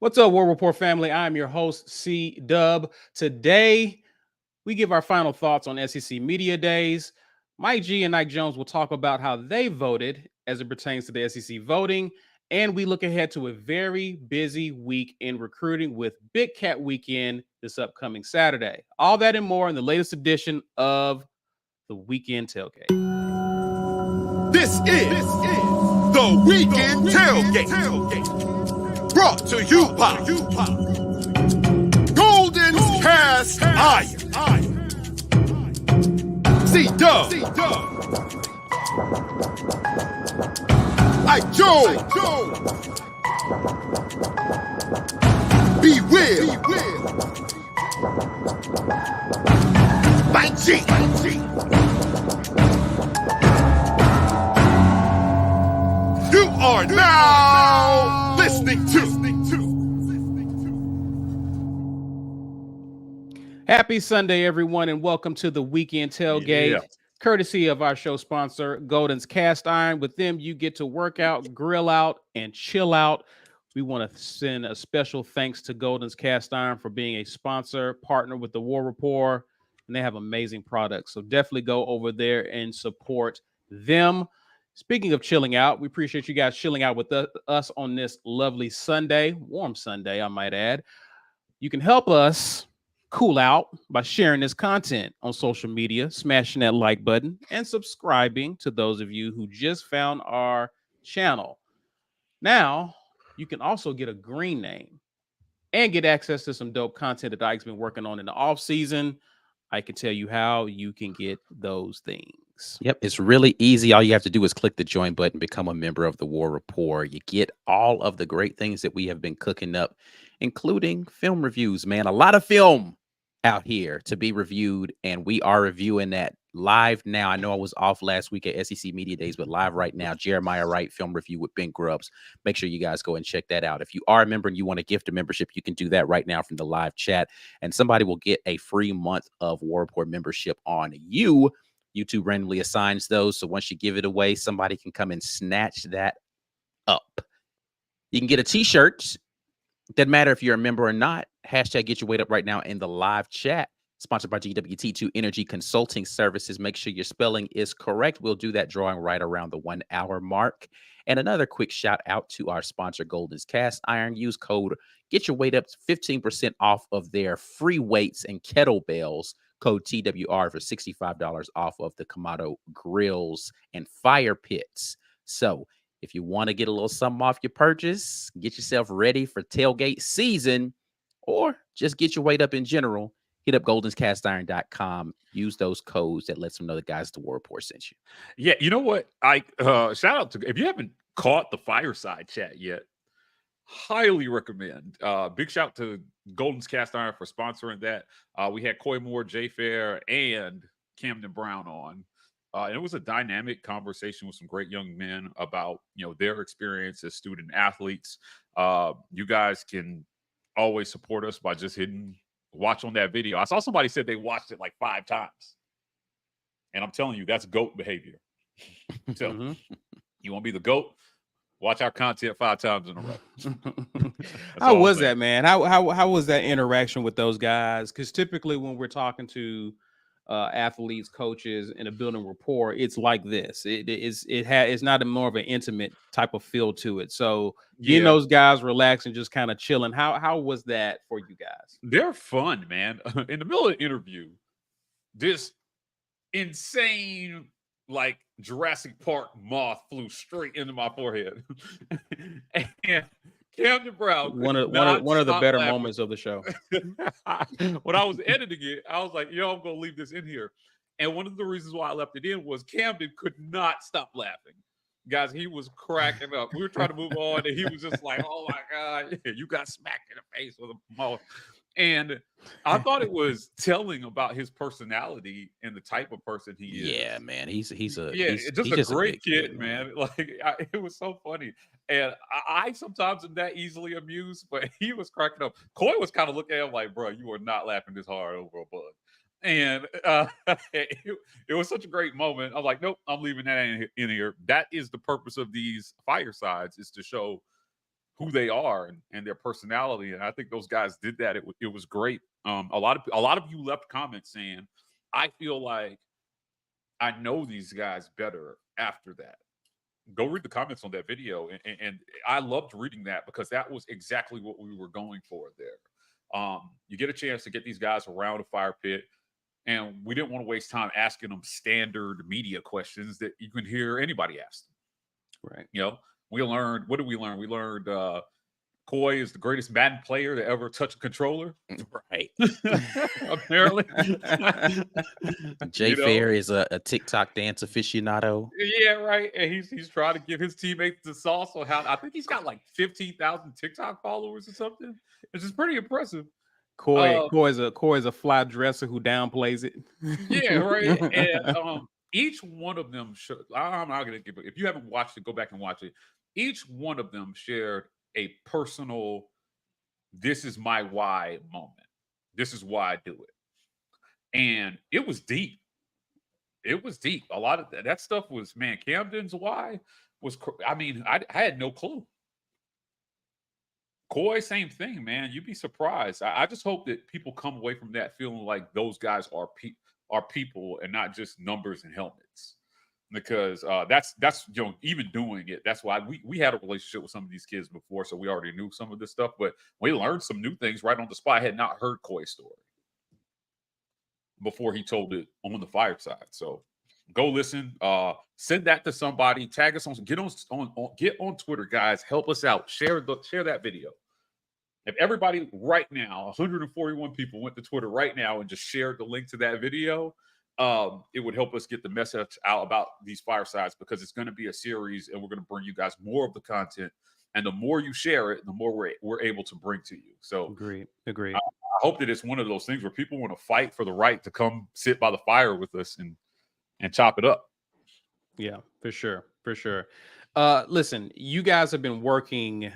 What's up, War Report family? I'm your host, C Dub. Today, we give our final thoughts on SEC Media Days. Mike G and Ike Jones will talk about how they voted as it pertains to the SEC voting. And we look ahead to a very busy week in recruiting with Big Cat Weekend this upcoming Saturday. All that and more in the latest edition of the Weekend Tailgate. This is the Weekend Tailgate. Brought to you by Golden Cast Iron. C-Dub. Ike Jones. Be Will. Mike G. You are now listening to Happy Sunday, everyone, and welcome to the Weekend Tailgate, courtesy of our show sponsor, Golden's Cast Iron. With them, you get to work out, grill out, and chill out. We want to send a special thanks to Golden's Cast Iron for being a sponsor, partner with the War Report, and they have amazing products. So definitely go over there and support them. Speaking of chilling out, we appreciate you guys chilling out with us on this lovely Sunday, warm Sunday, I might add. You can help us cool out by sharing this content on social media, smashing that like button, and subscribing to those of you who just found our channel. Now, you can also get a green name and get access to some dope content that Ike's been working on in the off season. I can tell you how you can get those things. Yep, it's really easy. All you have to do is click the join button, become a member of the War Report. You get all of the great things that we have been cooking up, including film reviews, man. A lot of film out here to be reviewed, and we are reviewing that live now. I know I was off last week at SEC Media Days, but live right now, Jeremiah Wright film review with Ben Grubbs. Make sure you guys go and check that out. If you are a member and you want to gift a membership, you can do that right now from the live chat, and somebody will get a free month of War Report membership on you. YouTube randomly assigns those, so once you give it away, somebody can come and snatch that up. You can get a t-shirt. Doesn't matter if you're a member or not. Hashtag get your weight up right now in the live chat. Sponsored by GWT2 Energy Consulting Services. Make sure your spelling is correct. We'll do that drawing right around the 1 hour mark. And another quick shout out to our sponsor, Golden's Cast Iron. Use code Get Your Weight Up 15% off of their free weights and kettlebells. Code TWR for $65 off of the Kamado grills and fire pits. So if you want to get a little something off your purchase, get yourself ready for tailgate season, or just get your weight up in general, hit up goldenscastiron.com. Use those codes that lets them know the guys at the War Report sent you. Yeah, you know what? Shout out to, if you haven't caught the Fireside chat yet, highly recommend. Big shout to Golden's Cast Iron for sponsoring that. We had Coy Moore, Jay Fair, and Camden Brown on. And it was a dynamic conversation with some great young men about, their experience as student athletes. You guys can always support us by just hitting watch on that video. I saw somebody said they watched it like 5 times. And I'm telling you, that's GOAT behavior. So you want to be the GOAT? Watch our content 5 times in a row. How was that, man? How was that interaction with those guys? Because typically when we're talking to athletes, coaches in a building rapport, it's like this. It's not a more of an intimate type of feel to it. So getting those guys relaxed and just kind of chilling. How was that for you guys? They're fun, man. In the middle of the interview, this insane, like Jurassic Park moth flew straight into my forehead. And Camden Brown, one of the better moments of the show. When I was editing it, I was like, I'm gonna leave this in here. And one of the reasons why I left it in was Camden could not stop laughing. Guys, he was cracking up. We were trying to move on, and he was just like, oh my God, you got smacked in the face with a moth. And I thought it was telling about his personality and the type of person he is. Yeah, man. He's a great kid, man. Like, it was so funny. And I sometimes am that easily amused, but he was cracking up. Coy was kind of looking at him like, bro, you are not laughing this hard over a bug. And it was such a great moment. I'm like, nope, I'm leaving that in here. That is the purpose of these firesides, is to show who they are and their personality. And I think those guys did that. It was great. A lot of you left comments saying, I feel like I know these guys better after that. Go read the comments on that video. And I loved reading that because that was exactly what we were going for there. You get a chance to get these guys around a fire pit. And we didn't want to waste time asking them standard media questions that you can hear anybody ask them. Right. You know, we learned, what did we learn? We learned Coy is the greatest Madden player to ever touch a controller. Right. Apparently. Jay Fair is a TikTok dance aficionado. Yeah, right. And he's trying to give his teammates the sauce on how, I think he's got like 15,000 TikTok followers or something. It's just pretty impressive. Coy is a fly dresser who downplays it. Yeah, right. And each one of them should, I'm not going to give it, if you haven't watched it, go back and watch it. Each one of them shared a personal, this is my why moment. This is why I do it. And it was deep. It was deep. A lot of that stuff was, man, Camden's why was, I mean, I had no clue. Coy, same thing, man. You'd be surprised. I just hope that people come away from that feeling like those guys are people and not just numbers and helmets. Because that's you know, even doing it, that's why we had a relationship with some of these kids before, so we already knew some of this stuff. But we learned some new things right on the spot. I had not heard Coy's story before he told it on the Fireside. So go listen. Send that to somebody. Tag us on. Get on Twitter, guys. Help us out. Share that video. If everybody right now, 141 people went to Twitter right now and just shared the link to that video, it would help us get the message out about these Firesides, because it's going to be a series and we're going to bring you guys more of the content. And the more you share it, the more we're able to bring to you. So Agreed. I hope that it's one of those things where people want to fight for the right to come sit by the fire with us and chop it up. Yeah, for sure. For sure. Listen, you guys have been working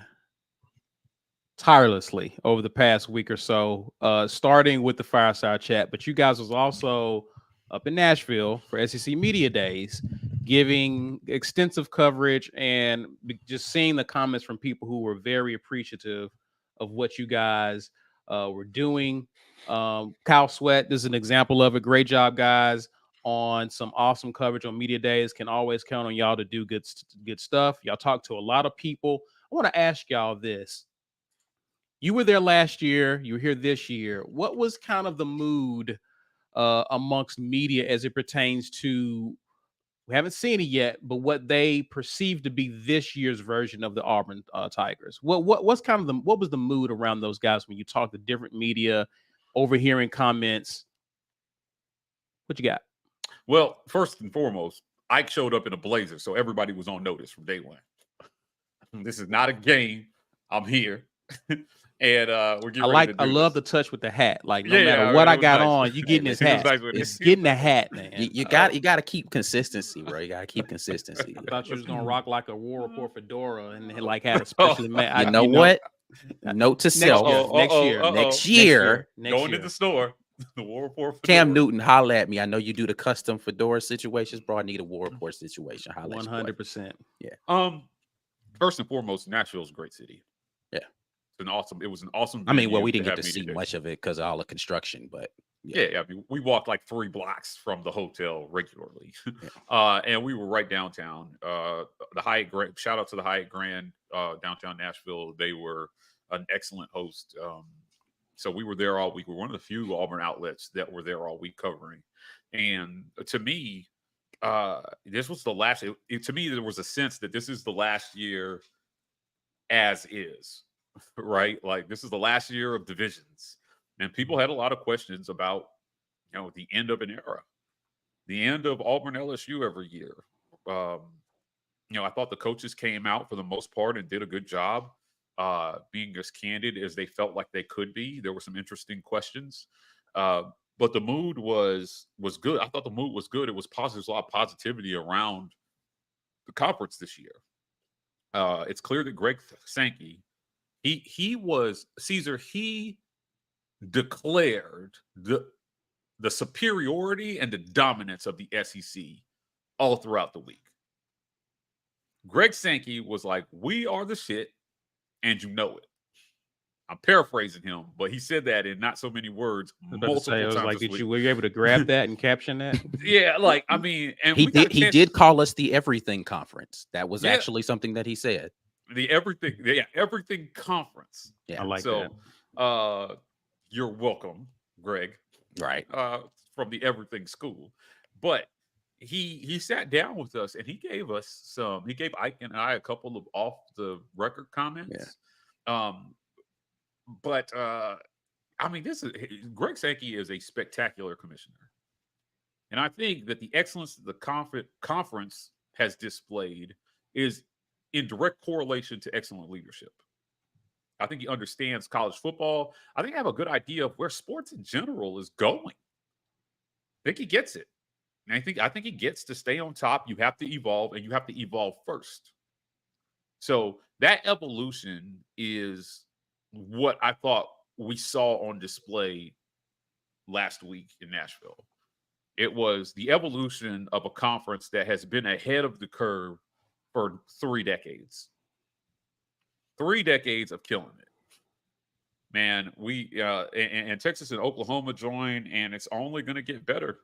tirelessly over the past week or so, starting with the Fireside Chat, but you guys was also up in Nashville for SEC Media Days, giving extensive coverage and just seeing the comments from people who were very appreciative of what you guys were doing. Kyle Sweat, this is an example of it. Great job, guys, on some awesome coverage on Media Days. Can always count on y'all to do good stuff. Y'all talk to a lot of people. I want to ask y'all this. You were there last year. You were here this year. What was kind of the mood amongst media as it pertains to, we haven't seen it yet, but what they perceive to be this year's version of the Auburn Tigers? What was the mood around those guys when you talk to different media, overhearing comments? What you got? Well, first and foremost, Ike showed up in a blazer, so everybody was on notice from day one. This is not a game. I'm here. And we're getting I love the touch with the hat. Like, no matter right, what I got nice. on, you getting this hat. It's getting the hat, man. You got to keep consistency, bro. You got to keep consistency. I thought you was gonna rock like a War Report fedora and like had a specially made. You know what? Note to self. Next year. Going to the store. The War Report fedora. Cam Newton, holla at me. I know you do the custom fedora situations, bro. I need a War Report situation. 100%. Yeah. First and foremost, Nashville's a great city. Yeah. It was an awesome. I mean, well, we didn't get to see much of it because of all the construction, but yeah. I mean, we walked like 3 blocks from the hotel regularly, and we were right downtown. The Hyatt Grand, shout out to the Hyatt Grand downtown Nashville. They were an excellent host. So we were there all week. We were one of the few Auburn outlets that were there all week covering. And to me, this was the last. To me, there was a sense that this is the last year as is. Right, like this is the last year of divisions, and people had a lot of questions about, the end of an era, the end of Auburn LSU every year. I thought the coaches came out for the most part and did a good job, being as candid as they felt like they could be. There were some interesting questions, but the mood was good. I thought the mood was good. It was positive. There's a lot of positivity around the conference this year. It's clear that Greg Sankey. He was Caesar. He declared the superiority and the dominance of the SEC all throughout the week. Greg Sankey was like, "We are the shit, and you know it. I'm paraphrasing him, but he said that in not so many words multiple times. Like, were you able to grab that and caption that? Yeah, like, I mean, and he did call us the everything conference. That was actually something that he said. The everything conference. Yeah, I like that. So you're welcome, Greg. Right. From the everything school. But he sat down with us and he gave Ike and I a couple of off the record comments. Yeah. But I mean, Greg Sankey is a spectacular commissioner. And I think that the excellence the conference has displayed is in direct correlation to excellent leadership. I think he understands college football. I think I have a good idea of where sports in general is going. I think he gets it. And I think he gets to stay on top. You have to evolve, and you have to evolve first. So that evolution is what I thought we saw on display last week in Nashville. It was the evolution of a conference that has been ahead of the curve for 3 decades. 3 decades of killing it. Man, and Texas and Oklahoma joined, and it's only going to get better.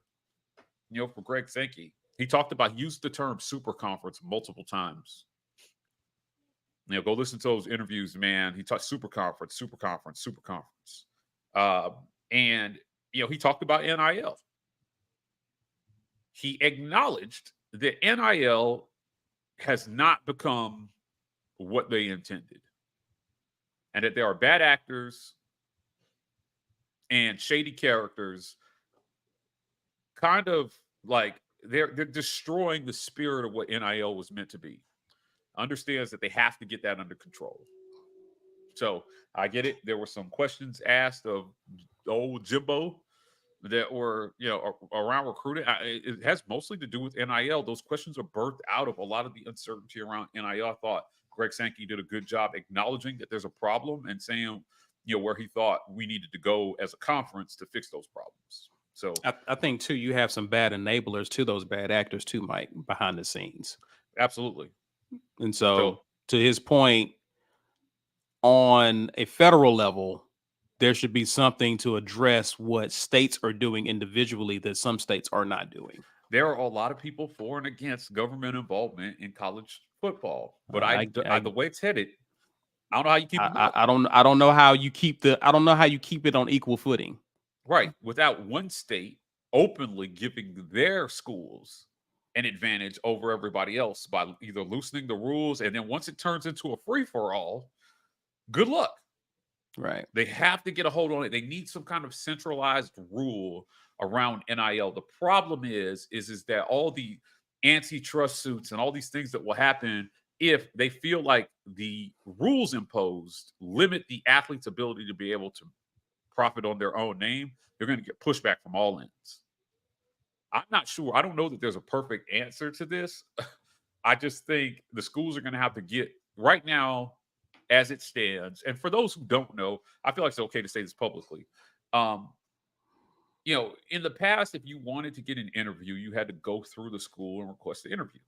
For Greg Sankey. He used the term super conference multiple times. Go listen to those interviews, man. He talked super conference. And he talked about NIL. He acknowledged that NIL has not become what they intended. And that there are bad actors and shady characters kind of like they're destroying the spirit of what NIL was meant to be. Understands that they have to get that under control. So I get it. There were some questions asked of old Jimbo that were, around recruiting. It has mostly to do with NIL. Those questions are birthed out of a lot of the uncertainty around NIL. I thought Greg Sankey did a good job acknowledging that there's a problem and saying, where he thought we needed to go as a conference to fix those problems. So I think too, you have some bad enablers to those bad actors too, Mike, behind the scenes. Absolutely. And so to his point, on a federal level, there should be something to address what states are doing individually that some states are not doing. There are a lot of people for and against government involvement in college football, but the way it's headed, I don't know how you keep it. I don't know how you keep it on equal footing. Right. Without one state openly giving their schools an advantage over everybody else by either loosening the rules, and then once it turns into a free-for-all, good luck. Right. They have to get a hold on it. They need some kind of centralized rule around NIL. The problem is that all the antitrust suits and all these things that will happen if they feel like the rules imposed limit the athlete's ability to be able to profit on their own name, they're going to get pushback from all ends. I'm not sure. I don't know that there's a perfect answer to this. I just think the schools are going to have to get right now as it stands. And for those who don't know, I feel like it's okay to say this publicly. In the past, if you wanted to get an interview, you had to go through the school and request the interview.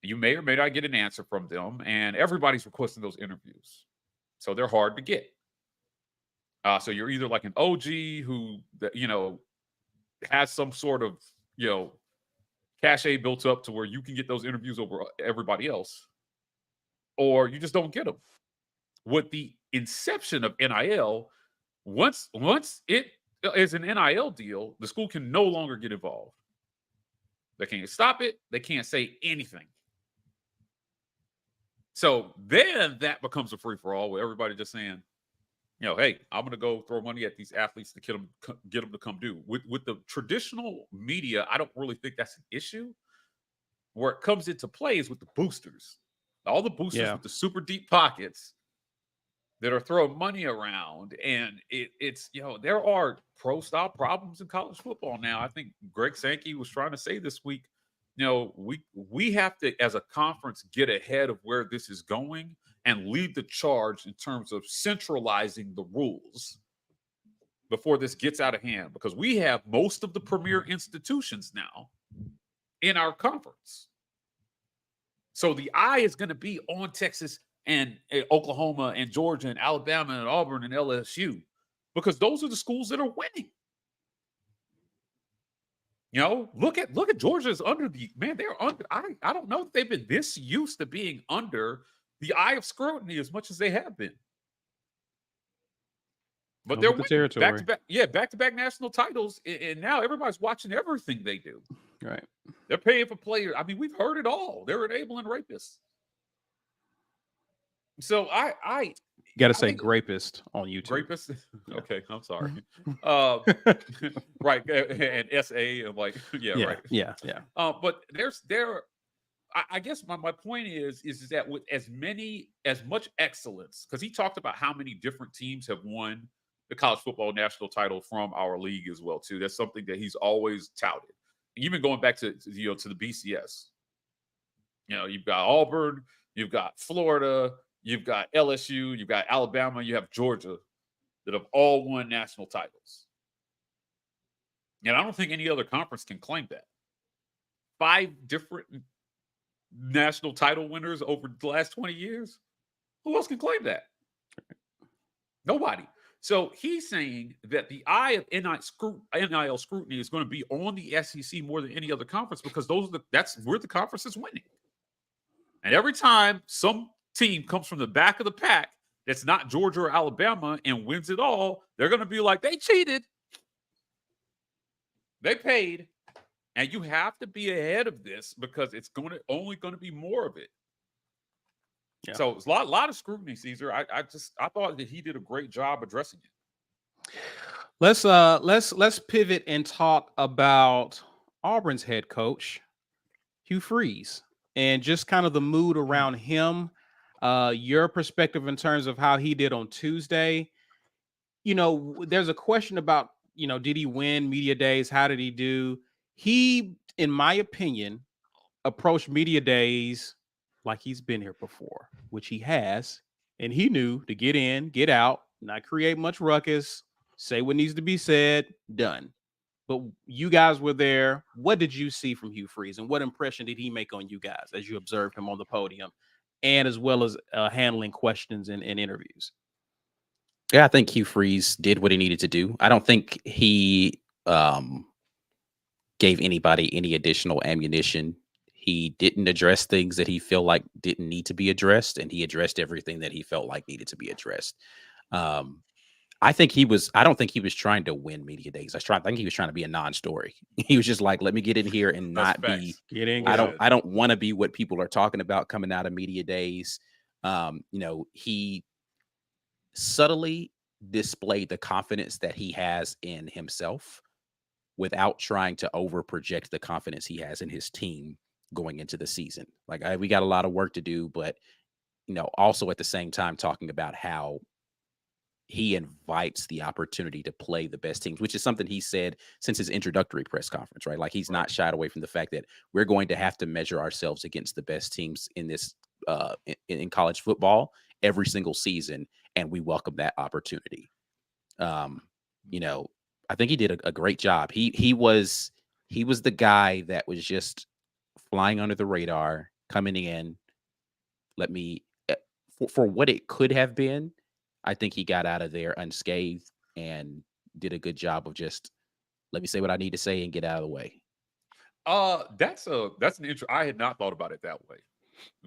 You may or may not get an answer from them, and everybody's requesting those interviews. So they're hard to get. So you're either like an OG who, has some sort of, cachet built up to where you can get those interviews over everybody else, or you just don't get them. With the inception of NIL, once it is an NIL deal, the school can no longer get involved. They can't stop it. They can't say anything. So then that becomes a free-for-all where everybody just saying, hey, I'm going to go throw money at these athletes to get them to come do. With the traditional media, I don't really think that's an issue. Where it comes into play is with the boosters. All the boosters with the super deep pockets that are throwing money around. And it's there are pro-style problems in college football now. I think Greg Sankey was trying to say this week, we have to, as a conference, get ahead of where this is going and lead the charge in terms of centralizing the rules before this gets out of hand. Because we have most of the premier institutions now in our conference. So the eye is going to be on Texas and Oklahoma and Georgia and Alabama and Auburn and LSU, because those are the schools that are winning. You know, look at Georgia's under the man. They're under. I don't know if they've been this used to being under the eye of scrutiny as much as they have been. But they're winning back to back national titles, and now everybody's watching everything they do. Right. They're paying for players. I mean, we've heard it all. They're enabling rapists. So I got to say grapist on YouTube. Grapist? Okay, I'm sorry. Right, and SA, and like, right. Yeah. But I guess my point is that with as much excellence, because he talked about how many different teams have won the college football national title from our league as well, too. That's something that he's always touted. Even going back to the BCS. You know, you've got Auburn, you've got Florida, you've got LSU, you've got Alabama, you have Georgia that have all won national titles. And I don't think any other conference can claim that. 5 different national title winners over the last 20 years. Who else can claim that? Nobody. So he's saying that the eye of NIL scrutiny is going to be on the SEC more than any other conference, because that's where the conference is winning. And every time some team comes from the back of the pack that's not Georgia or Alabama and wins it all, they're going to be like, they cheated. They paid. And you have to be ahead of this, because it's only going to be more of it. Yeah. So it's a lot of scrutiny, Caesar. I thought that he did a great job addressing it. Let's pivot and talk about Auburn's head coach, Hugh Freeze, and just kind of the mood around him. Your perspective in terms of how he did on Tuesday. You know, there's a question about, did he win media days? How did he do? He, in my opinion, approached media days like he's been here before, which he has. And he knew to get in, get out, not create much ruckus, say what needs to be said, done. But you guys were there. What did you see from Hugh Freeze, and what impression did he make on you guys as you observed him on the podium, and as well as handling questions and interviews? Yeah, I think Hugh Freeze did what he needed to do. I don't think he gave anybody any additional ammunition. He didn't address things that he felt like didn't need to be addressed, and he addressed everything that he felt like needed to be addressed. I don't think he was trying to win media days. I think he was trying to be a non-story. He was just like, let me get in here and not be. I don't want to be what people are talking about coming out of media days. He subtly displayed the confidence that he has in himself without trying to over project the confidence he has in his team going into the season. Like, we got a lot of work to do, but also at the same time talking about how he invites the opportunity to play the best teams, which is something he said since his introductory press conference, right? Like, he's not shied away from the fact that we're going to have to measure ourselves against the best teams in this in college football every single season, and we welcome that opportunity. I think he did a great job. He was the guy that was just flying under the radar, coming in. Let me for what it could have been. I think he got out of there unscathed and did a good job of just, let me say what I need to say and get out of the way. That's an intro. I had not thought about it that way,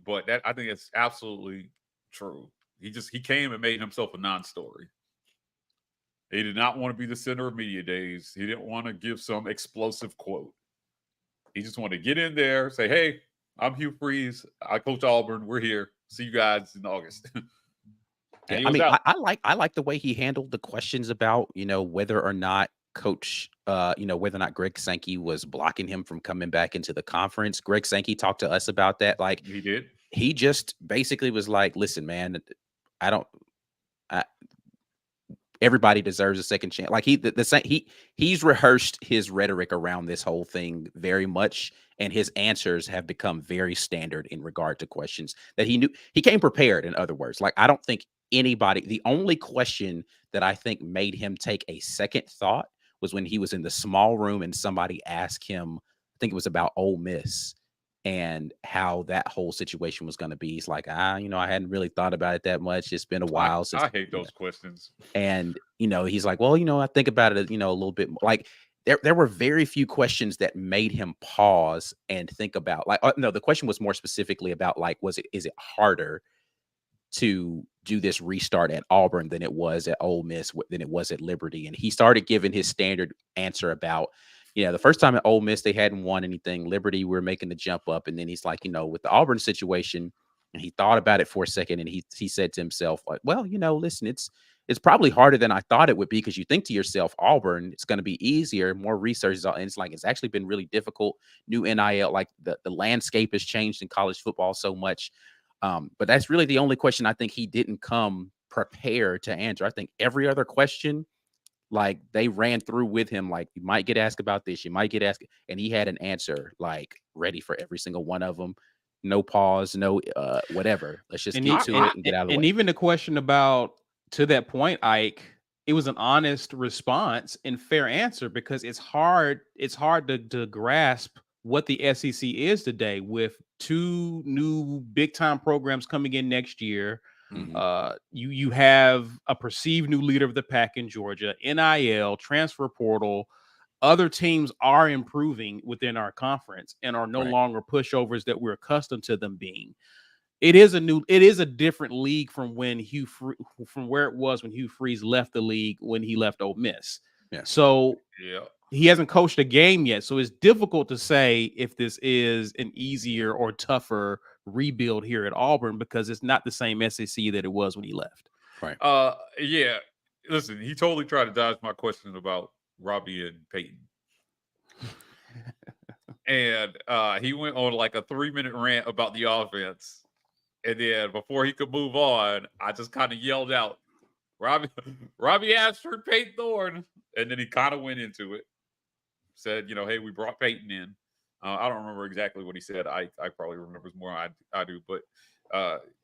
but I think it's absolutely true. He came and made himself a non-story. He did not want to be the center of media days. He didn't want to give some explosive quote. He just wanted to get in there, say, hey, I'm Hugh Freeze. I coach Auburn. We're here. See you guys in August. Yeah, I like the way he handled the questions about, whether or not whether or not Greg Sankey was blocking him from coming back into the conference. Greg Sankey talked to us about that. Like, he did. He just basically was like, listen, man, everybody deserves a second chance. Like, he's rehearsed his rhetoric around this whole thing very much, and his answers have become very standard in regard to questions that he knew. He came prepared, in other words. Like, I don't think the only question that I think made him take a second thought was when he was in the small room and somebody asked him, I think it was about Ole Miss, and how that whole situation was going to be. He's like, I hadn't really thought about it that much. It's been a while since I hate those questions. And, he's like, well, I think about it, a little bit more. Like there were very few questions that made him pause and think about no, the question was more specifically about like, is it harder to do this restart at Auburn than it was at Ole Miss, than it was at Liberty? And he started giving his standard answer about, the first time at Ole Miss, they hadn't won anything. Liberty, we're making the jump up. And then he's like, with the Auburn situation, and he thought about it for a second, and he said to himself, like, well, listen, it's probably harder than I thought it would be, because you think to yourself, Auburn, it's going to be easier, more research, and it's like, it's actually been really difficult. New NIL, like the landscape has changed in college football so much. But that's really the only question I think he didn't come prepared to answer. I think every other question, like they ran through with him, like, you might get asked about this, you might get asked, and he had an answer like ready for every single one of them. No pause, no whatever. Let's just get to it and get out of the way. And even the question about, to that point, Ike, it was an honest response and fair answer, because it's hard to grasp what the SEC is today with 2 new big time programs coming in next year. Mm-hmm. You have a perceived new leader of the pack in Georgia, NIL, transfer portal. Other teams are improving within our conference and are no longer pushovers that we're accustomed to them being. It is a different league from when from where it was when Hugh Freeze left the league, when he left Ole Miss. Yeah. So he hasn't coached a game yet. So it's difficult to say if this is an easier or tougher rebuild here at Auburn, because it's not the same SEC that it was when he left. Right. Yeah. Listen, he totally tried to dodge my question about Robbie and Peyton. And he went on like a 3-minute rant about the offense. And then before he could move on, I just kind of yelled out, Robbie Ashford, Peyton Thorne. And then he kind of went into it. Said, hey, we brought Peyton in. I don't remember exactly what he said. I probably remembers more than I do. But,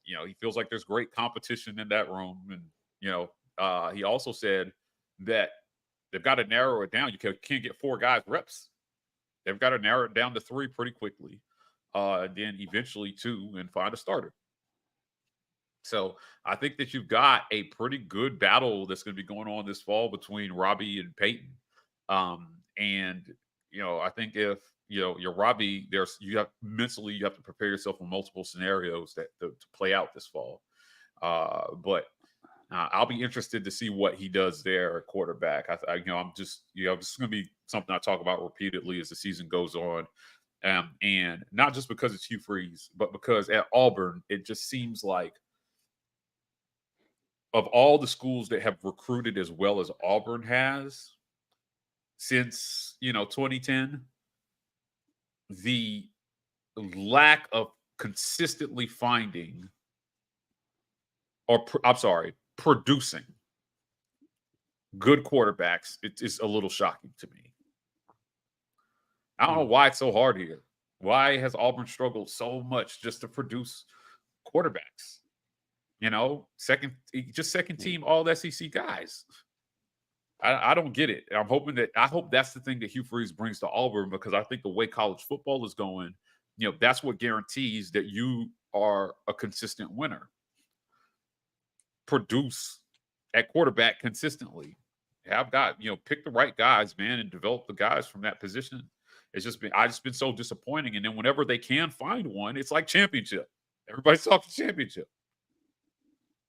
he feels like there's great competition in that room. And, he also said that they've got to narrow it down. You can't get 4 guys reps. They've got to narrow it down to 3 pretty quickly. Then eventually 2 and find a starter. So I think that you've got a pretty good battle that's going to be going on this fall between Robbie and Peyton. And, I think if, you're Robbie, you have to prepare yourself for multiple scenarios to play out this fall. But I'll be interested to see what he does there at quarterback. This is going to be something I talk about repeatedly as the season goes on. And not just because it's Hugh Freeze, but because at Auburn, it just seems like of all the schools that have recruited as well as Auburn has since, 2010, the lack of consistently finding producing good quarterbacks, it is a little shocking to me. I don't know why it's so hard here. Why has Auburn struggled so much just to produce quarterbacks? Second team all SEC guys. I don't get it. I hope that's the thing that Hugh Freeze brings to Auburn, because I think the way college football is going, that's what guarantees that you are a consistent winner. Produce at quarterback consistently. Pick the right guys, man, and develop the guys from that position. It's just been so disappointing. And then whenever they can find one, it's like championship. Everybody's talking championship.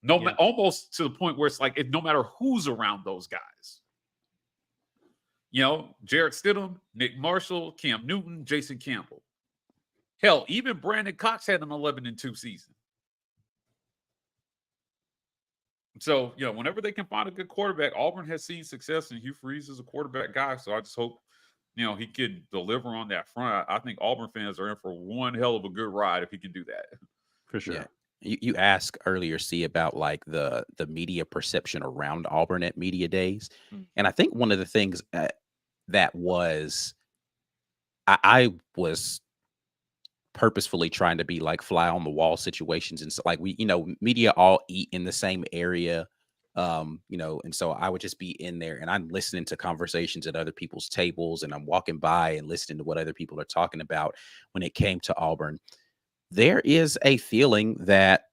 Almost to the point where it's like, no matter who's around those guys. Jarrett Stidham, Nick Marshall, Cam Newton, Jason Campbell. Hell, even Brandon Cox had an 11-2 season. So, whenever they can find a good quarterback, Auburn has seen success, and Hugh Freeze is a quarterback guy. So I just hope, he can deliver on that front. I think Auburn fans are in for one hell of a good ride if he can do that. For sure. Yeah. You asked earlier, C, about like the media perception around Auburn at media days. And I think one of the things that was, I was purposefully trying to be like fly on the wall situations. And so like media all eat in the same area. And so I would just be in there and I'm listening to conversations at other people's tables and I'm walking by and listening to what other people are talking about when it came to Auburn. There is a feeling that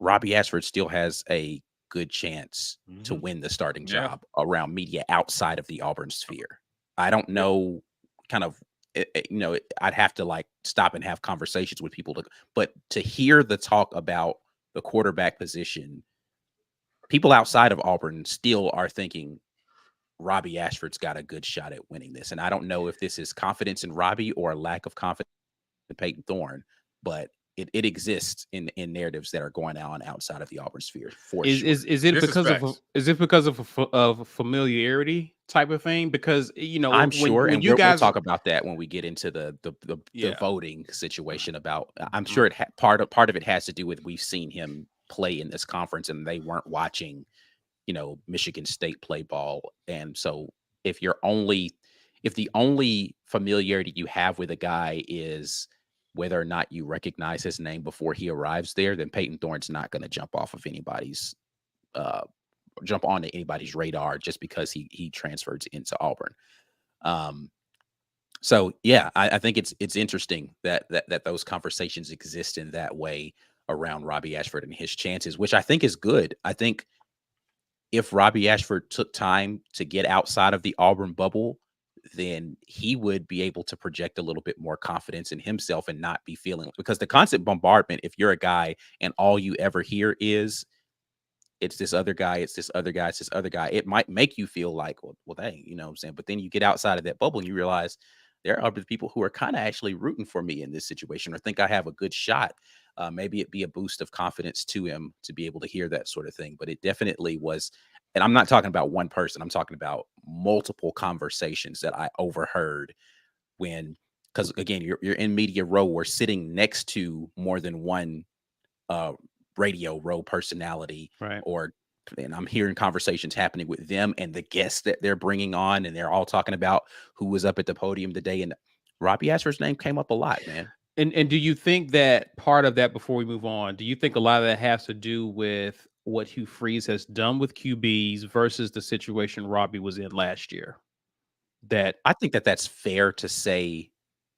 Robbie Ashford still has a good chance to win the starting job around media outside of the Auburn sphere. I don't know kind of, I'd have to like stop and have conversations with people, but to hear the talk about the quarterback position, people outside of Auburn still are thinking Robbie Ashford's got a good shot at winning this. And I don't know if this is confidence in Robbie or a lack of confidence in Peyton Thorne, but it exists in narratives that are going on outside of the Auburn sphere. Is it because of a familiarity type of thing? Because I'm sure, and we'll talk about that when we get into the voting situation. About I'm sure part of it has to do with we've seen him play in this conference and they weren't watching, Michigan State play ball, and so if the only familiarity you have with a guy is whether or not you recognize his name before he arrives there, then Peyton Thorne's not going to jump onto anybody's radar just because he transferred into Auburn. So yeah, I think it's interesting that those conversations exist in that way around Robbie Ashford and his chances, which I think is good. I think if Robbie Ashford took time to get outside of the Auburn bubble, then he would be able to project a little bit more confidence in himself and not be feeling, because the constant bombardment, if you're a guy and all you ever hear is it's this other guy, it's this other guy, it's this other guy, it might make you feel like, well, dang, you know what I'm saying? But then you get outside of that bubble and you realize there are other people who are kind of actually rooting for me in this situation or think I have a good shot. Maybe it'd be a boost of confidence to him to be able to hear that sort of thing. But it definitely was. And I'm not talking about one person. I'm talking about multiple conversations that I overheard because again, you're in media row. We're sitting next to more than one radio row personality, right? And I'm hearing conversations happening with them and the guests that they're bringing on, and they're all talking about who was up at the podium today. And Robbie Ashford's name came up a lot, man. And do you think that part of that, before we move on, do you think a lot of that has to do with what Hugh Freeze has done with QBs versus the situation Robbie was in last year? That I think that's fair to say.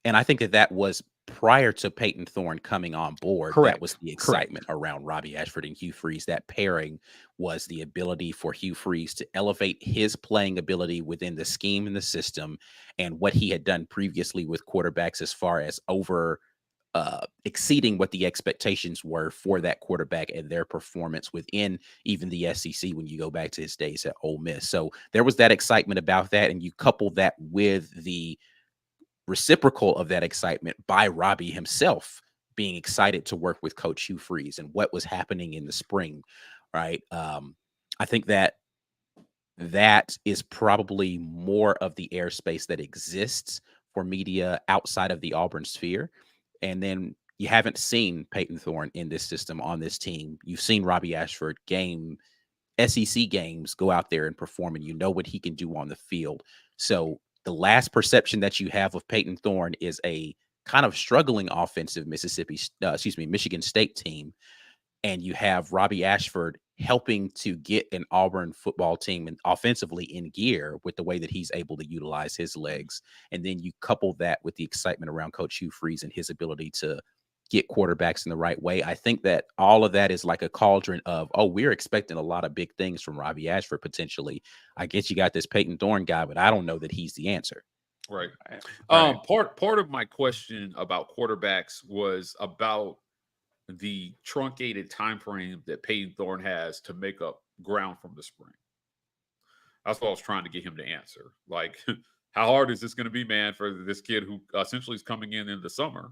And I think that was prior to Peyton Thorne coming on board. Correct. That was the excitement around Robbie Ashford and Hugh Freeze. That pairing was the ability for Hugh Freeze to elevate his playing ability within the scheme and the system and what he had done previously with quarterbacks as far as exceeding what the expectations were for that quarterback and their performance within even the SEC when you go back to his days at Ole Miss. So there was that excitement about that. And you couple that with the reciprocal of that excitement by Robbie himself being excited to work with Coach Hugh Freeze and what was happening in the spring, right? I think that is probably more of the airspace that exists for media outside of the Auburn sphere. And then you haven't seen Peyton Thorne in this system on this team. You've seen Robbie Ashford SEC games, go out there and perform, and you know what he can do on the field. So the last perception that you have of Peyton Thorne is a kind of struggling offensive Michigan State team. And you have Robbie Ashford helping to get an Auburn football team and offensively in gear with the way that he's able to utilize his legs. And then you couple that with the excitement around Coach Hugh Freeze and his ability to get quarterbacks in the right way. I think that all of that is like a cauldron of, we're expecting a lot of big things from Robbie Ashford potentially. I guess you got this Peyton Thorne guy, but I don't know that he's the answer. Right. Part of my question about quarterbacks was about the truncated time frame that Peyton Thorne has to make up ground from the spring. That's what I was trying to get him to answer. Like, how hard is this going to be, man, for this kid who essentially is coming in the summer?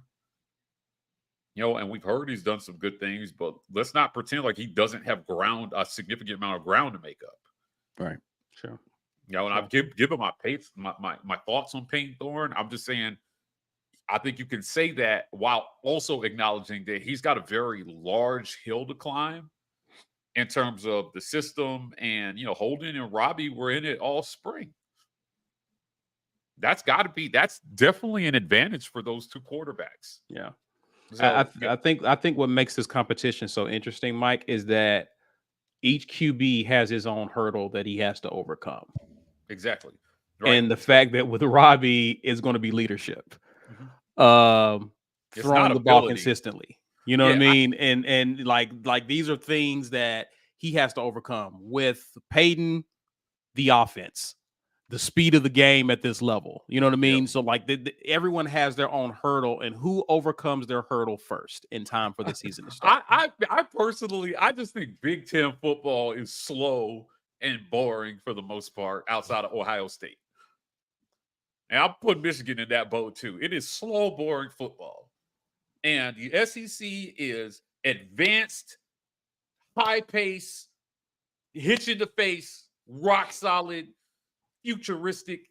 And we've heard he's done some good things, but let's not pretend like he doesn't have a significant amount of ground to make up. Right. Sure. And I've given my thoughts on Peyton Thorne. I'm just saying, I think you can say that while also acknowledging that he's got a very large hill to climb in terms of the system. And, Holden and Robbie were in it all spring. That's definitely an advantage for those two quarterbacks. Yeah. So, I think what makes this competition so interesting, Mike, is that each QB has his own hurdle that he has to overcome. Exactly. Right. And the fact that with Robbie is going to be leadership. Throwing the ball consistently. You know what I mean? And like these are things that he has to overcome. With Peyton, the offense, the speed of the game at this level. You know what I mean? So like everyone has their own hurdle, and who overcomes their hurdle first in time for the season to start. I personally, I just think Big Ten football is slow and boring for the most part outside of Ohio State. And I'll put Michigan in that boat too. It is slow, boring football. And the SEC is advanced, high pace, hitch in the face, rock solid, futuristic,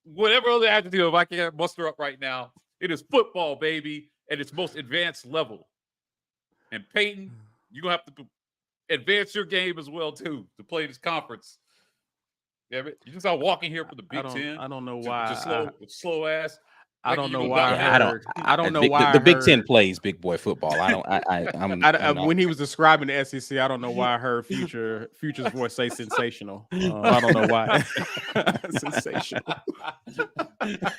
whatever other adjective I can't muster up right now. It is football, baby, at its most advanced level. And Peyton, you're going to have to advance your game as well, too, to play this conference. Damn it. You just out walking here for the Big Ten. I don't know why. Just slow ass. I don't know why. I don't know why. The Big Ten plays big boy football. I'm when he was describing the SEC, I don't know why I heard Future's voice say sensational. I don't know why. Sensational. But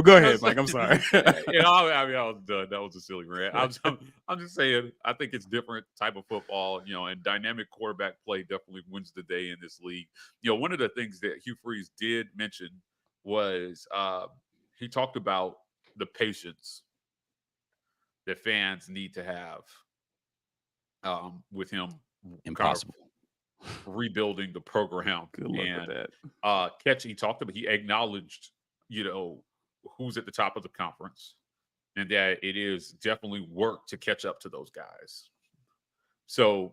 go ahead, Mike. I'm sorry. I was done. That was a silly rant. I'm just saying. I think it's different type of football, and dynamic quarterback play definitely wins the day in this league. One of the things that Hugh Freeze did mention was he talked about the patience that fans need to have with him. Impossible. Rebuilding the program. Good luck with that. He talked about, he acknowledged, who's at the top of the conference, and that it is definitely work to catch up to those guys. So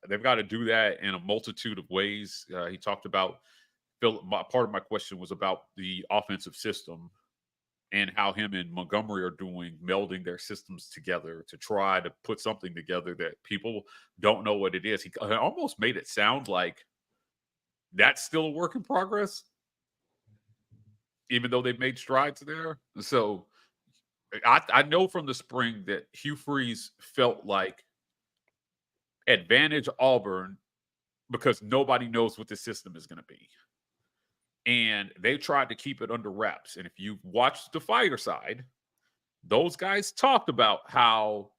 they've got to do that in a multitude of ways. He talked about, part of my question was about the offensive system and how him and Montgomery are doing, melding their systems together to try to put something together that people don't know what it is. He almost made it sound like that's still a work in progress, even though they've made strides there. So I know from the spring that Hugh Freeze felt like advantage Auburn because nobody knows what the system is going to be. And they tried to keep it under wraps. And if you watched the Fireside, those guys talked about how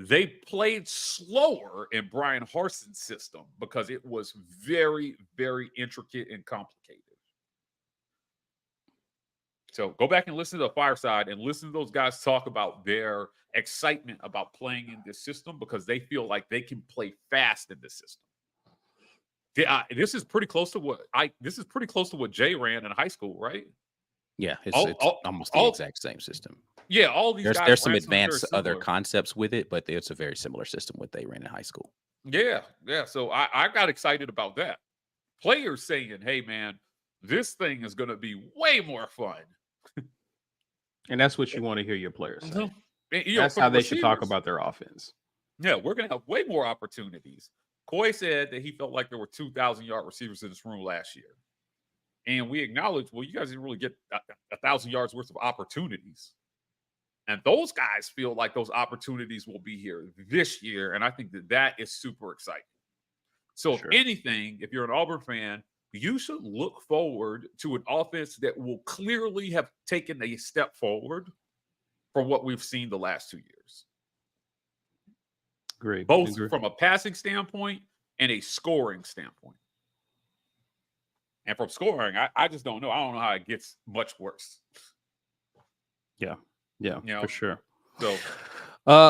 they played slower in Brian Harson's system because it was very, very intricate and complicated. So go back and listen to the Fireside and listen to those guys talk about their excitement about playing in this system because they feel like they can play fast in this system. This is pretty close to what Jay ran in high school, right? Yeah, it's almost the exact same system. Yeah, all these guys. There's some advanced other concepts with it, but it's a very similar system what they ran in high school. Yeah. So I got excited about that. Players saying, "Hey, man, this thing is going to be way more fun." And that's what you want to hear your players say. And, that's how they should talk about their offense. Yeah, we're going to have way more opportunities. Coy said that he felt like there were 2,000-yard receivers in this room last year. And we acknowledged, well, you guys didn't really get 1,000 yards worth of opportunities. And those guys feel like those opportunities will be here this year. And I think that is super exciting. So if anything, if you're an Auburn fan, you should look forward to an offense that will clearly have taken a step forward from what we've seen the last 2 years. Great. Both from a passing standpoint and a scoring standpoint. And from scoring, I just don't know. I don't know how it gets much worse. Yeah, for sure. So,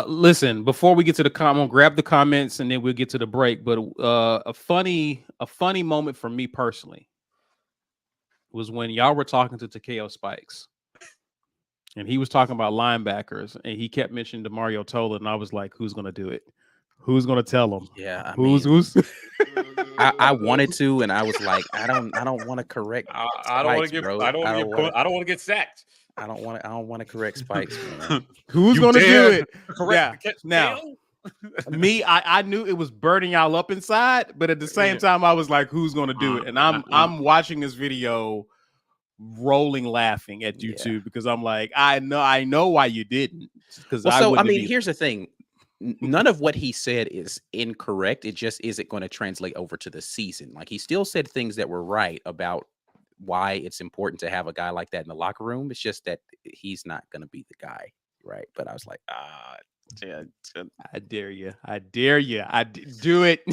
listen, before we get to the comment, grab the comments and then we'll get to the break. But a funny moment for me personally was when y'all were talking to Takeo Spikes. And he was talking about linebackers, and he kept mentioning DeMario Tola, and I was like, "Who's going to do it? Who's going to tell him?" Yeah, who's? I wanted to, and I was like, I don't want to correct. I don't want to get sacked. I don't want to correct Spikes. Man. Who's going to do it? Correct. Yeah. Now, I knew it was burning y'all up inside, but at the same time, I was like, "Who's going to do it?" And I'm watching this video, rolling laughing at YouTube because I'm like, I know why you didn't. Because here's the thing. none of what he said is incorrect. It just isn't going to translate over to the season. Like, he still said things that were right about why it's important to have a guy like that in the locker room. It's just that he's not going to be the guy, right? But I was like, I dare you. I dare you. Do it.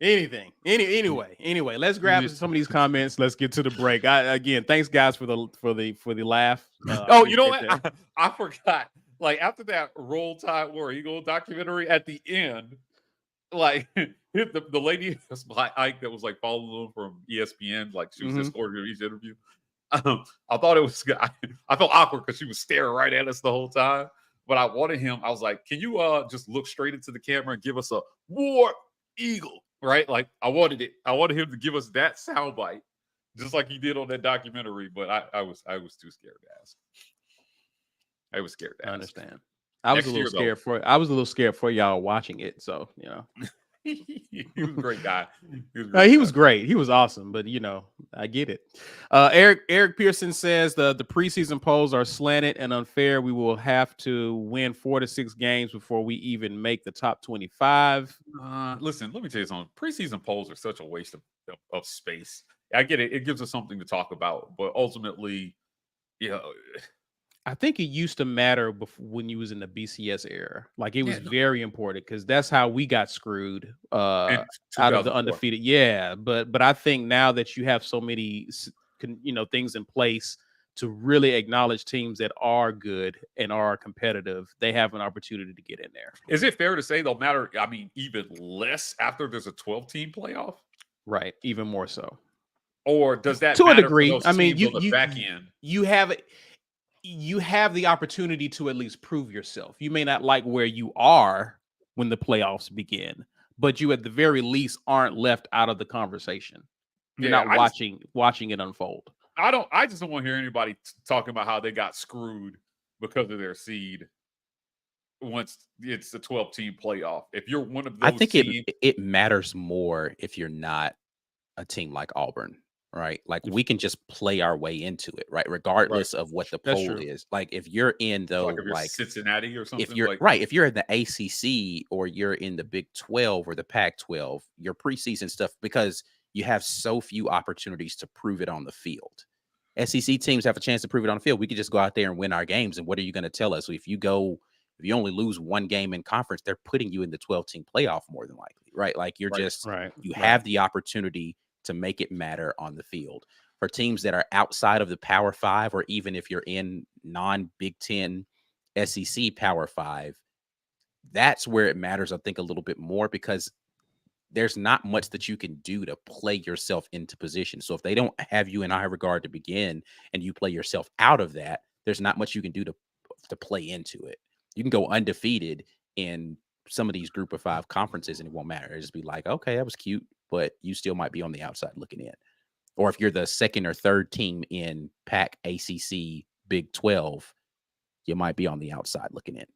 Anything. Anyway, let's grab some of these comments. Let's get to the break. Again, thanks guys for the laugh. Oh, you know what? I forgot. Like, after that Roll Tide War Eagle documentary, at the end, like the lady Ike that was like following them from ESPN, like she was escorting each interview. I thought it was I felt awkward because she was staring right at us the whole time. But I wanted him. I was like, can you just look straight into the camera and give us a War Eagle? Right? Like, I wanted it. I wanted him to give us that soundbite, just like he did on that documentary. But I was too scared to ask. I was scared to ask. I understand. I was a little scared for y'all watching it. So, you know. He was a great guy. He was great. He was awesome, but you know, I get it. Eric Pearson says the preseason polls are slanted and unfair. We will have to win 4 to 6 games before we even make the top 25. Listen, let me tell you something. Preseason polls are such a waste of space. I get it. It gives us something to talk about, but ultimately, you know, I think it used to matter when you was in the BCS era. Like, it was very important because that's how we got screwed out of the undefeated. Yeah, but I think now that you have so many, things in place to really acknowledge teams that are good and are competitive, they have an opportunity to get in there. Is it fair to say they'll matter? I mean, even less after there's a 12-team playoff, right? Even more so. Or does that to matter a degree? For those I mean, teams on the back end, you have the opportunity to at least prove yourself. You may not like where you are when the playoffs begin, but you at the very least aren't left out of the conversation. You're not watching it unfold. I just don't want to hear anybody talking about how they got screwed because of their seed once it's the 12-team playoff. If you're one of those I think teams, it matters more if you're not a team like Auburn. Right. Like, we can just play our way into it, right? Regardless of what the poll is. Like, if you're in like Cincinnati or something, if you're in the ACC or you're in the Big 12 or the Pac-12, your preseason stuff, because you have so few opportunities to prove it on the field. SEC teams have a chance to prove it on the field. We could just go out there and win our games. And what are you going to tell us? So if you only lose one game in conference, they're putting you in the 12-team playoff more than likely, right? Like, you're have the opportunity to make it matter on the field. For teams that are outside of the Power 5, or even if you're in non-Big 10 SEC Power 5, that's where it matters, I think, a little bit more, because there's not much that you can do to play yourself into position. So if they don't have you in high regard to begin and you play yourself out of that, there's not much you can do to play into it. You can go undefeated in some of these Group of 5 conferences and it won't matter. It'll just be like, okay, that was cute, but you still might be on the outside looking in. Or if you're the second or third team in Pac, ACC, Big 12, you might be on the outside looking in.